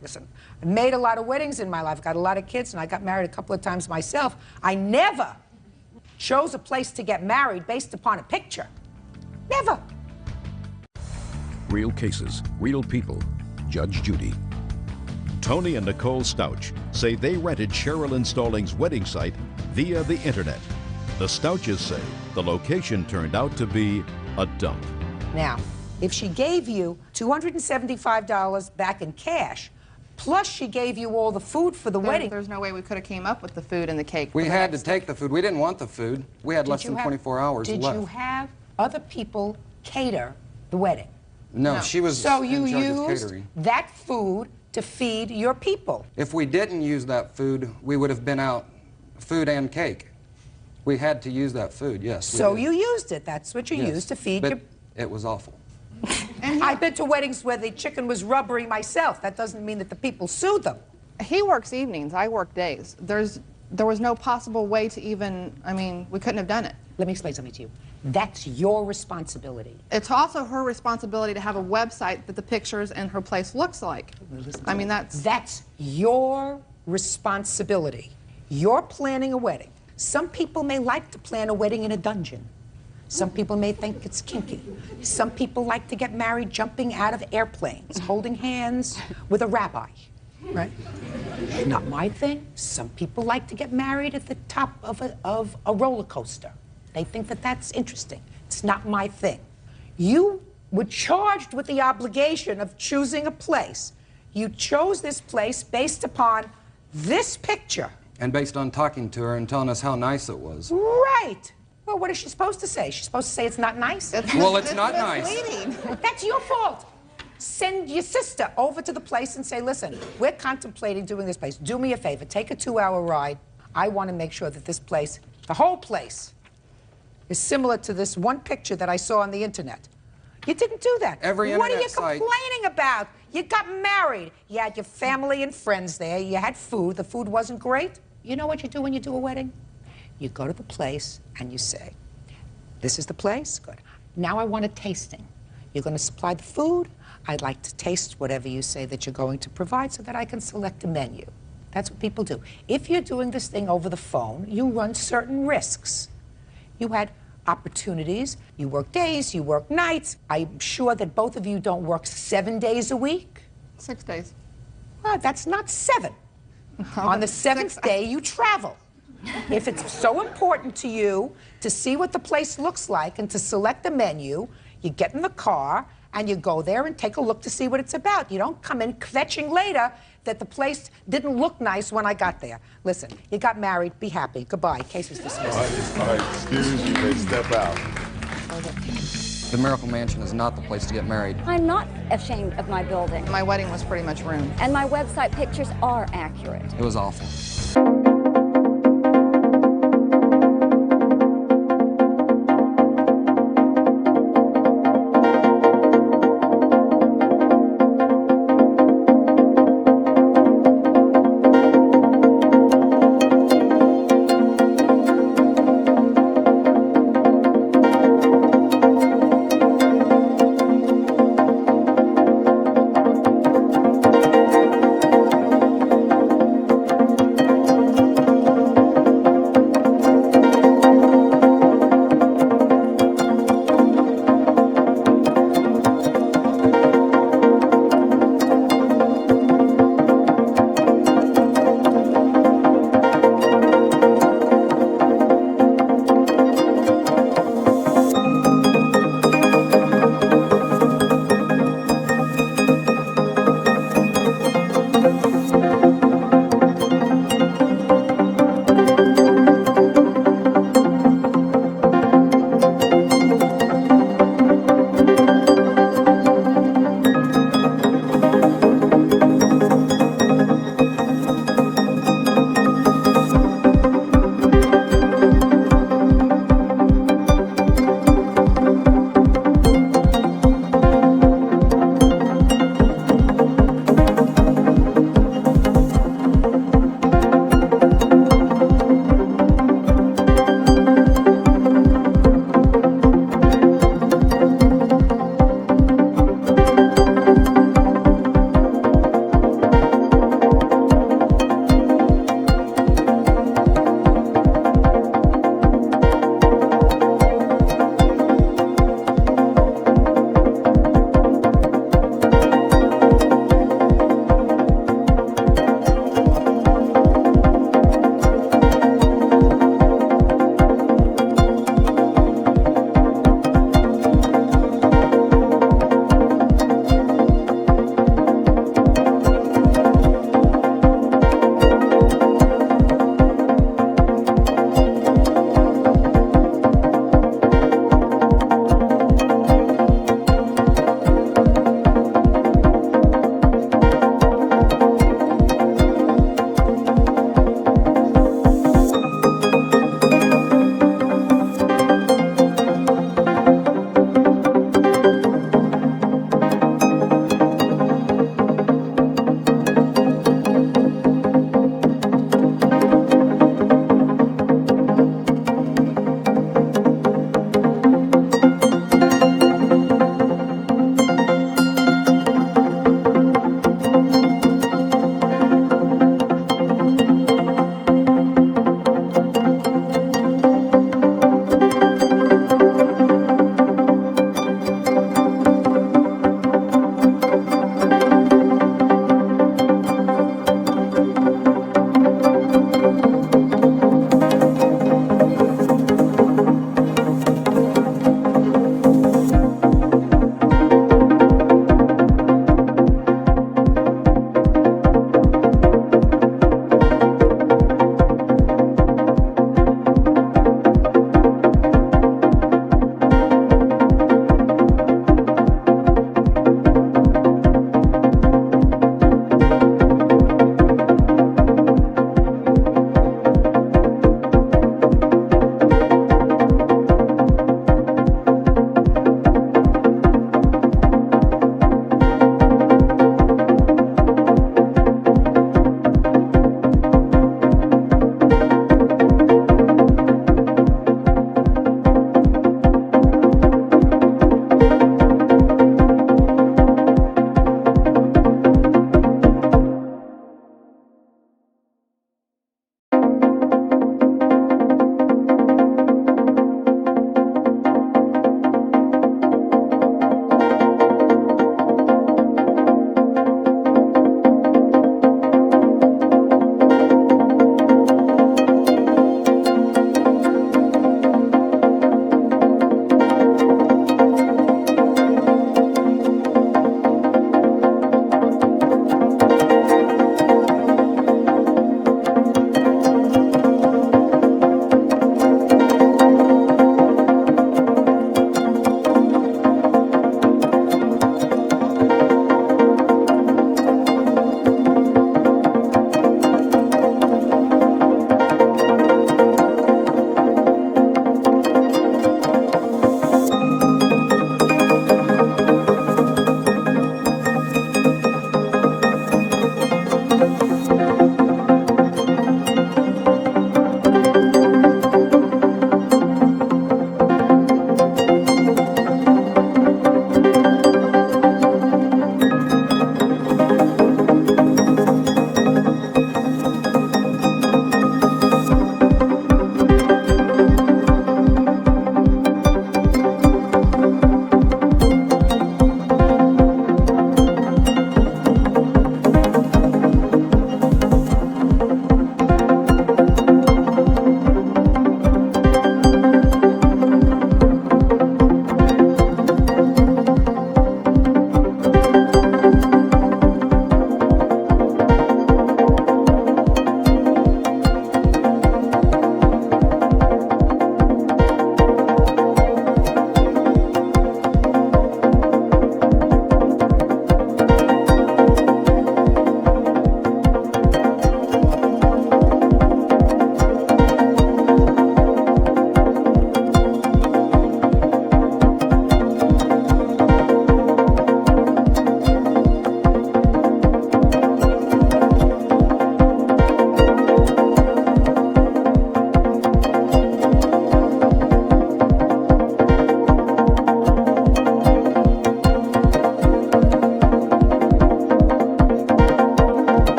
Listen, I made a lot of weddings in my life, got a lot of kids, and I got married a couple of times myself. I never chose a place to get married based upon a picture. Never. Real cases, real people. Judge Judy. Tony and Nicole Stouch say they rented Sherilyn Stallings' wedding site via the internet. The Stouches say the location turned out to be a dump. Now, if she gave you $275 back in cash, plus she gave you all the food for the wedding. There's no way we could have came up with the food and the cake. We had to take the food. We didn't want the food. We had less than 24 hours left. Did you have other people cater the wedding? No, she was So in you charge of used catering. that food to feed your people. If we didn't use that food, we would have been out food and cake. We had to use that food, yes. we So did. you used it. That's what you Yes, used to feed but your... it was awful. I've been to weddings where the chicken was rubbery myself. That doesn't mean that the people sued them. He works evenings, I work days. There was no possible way to even, I mean, we couldn't have done it. Let me explain something to you. That's your responsibility. It's also her responsibility to have a website that the pictures and her place looks like. I mean, That's your responsibility. You're planning a wedding. Some people may like to plan a wedding in a dungeon. Some people may think it's kinky. Some people like to get married jumping out of airplanes, holding hands with a rabbi. Right? Not my thing. Some people like to get married at the top of a roller coaster. They think that that's interesting. It's not my thing. You were charged with the obligation of choosing a place. You chose this place based upon this picture. And based on talking to her and telling us how nice it was. Right. Well, what is she supposed to say? She's supposed to say it's not nice? Well, it's not nice. That's your fault. Send your sister over to the place and say, listen, we're contemplating doing this place. Do me a favor, take a 2-hour ride. I want to make sure that this place, the whole place, is similar to this one picture that I saw on the internet. You didn't do that. Every What are you internet site- complaining about? You got married. You had your family and friends there. You had food. The food wasn't great. You know what you do when you do a wedding? You go to the place and you say, this is the place? Good. Now I want a tasting. You're going to supply the food. I'd like to taste whatever you say that you're going to provide so that I can select a menu. That's what people do. If you're doing this thing over the phone, you run certain risks. You had opportunities. You work days, you work nights. I'm sure that both of you don't work 7 days a week. 6 days. Well, that's not 7. On the 7th day, you travel. If it's so important to you to see what the place looks like and to select the menu, you get in the car and you go there and take a look to see what it's about. You don't come in kvetching later that the place didn't look nice when I got there. Listen, you got married, be happy. Goodbye. Case is dismissed. All right, excuse you, may step out. The Miracle Mansion is not the place to get married. I'm not ashamed of my building. My wedding was pretty much ruined. And my website pictures are accurate. It was awful.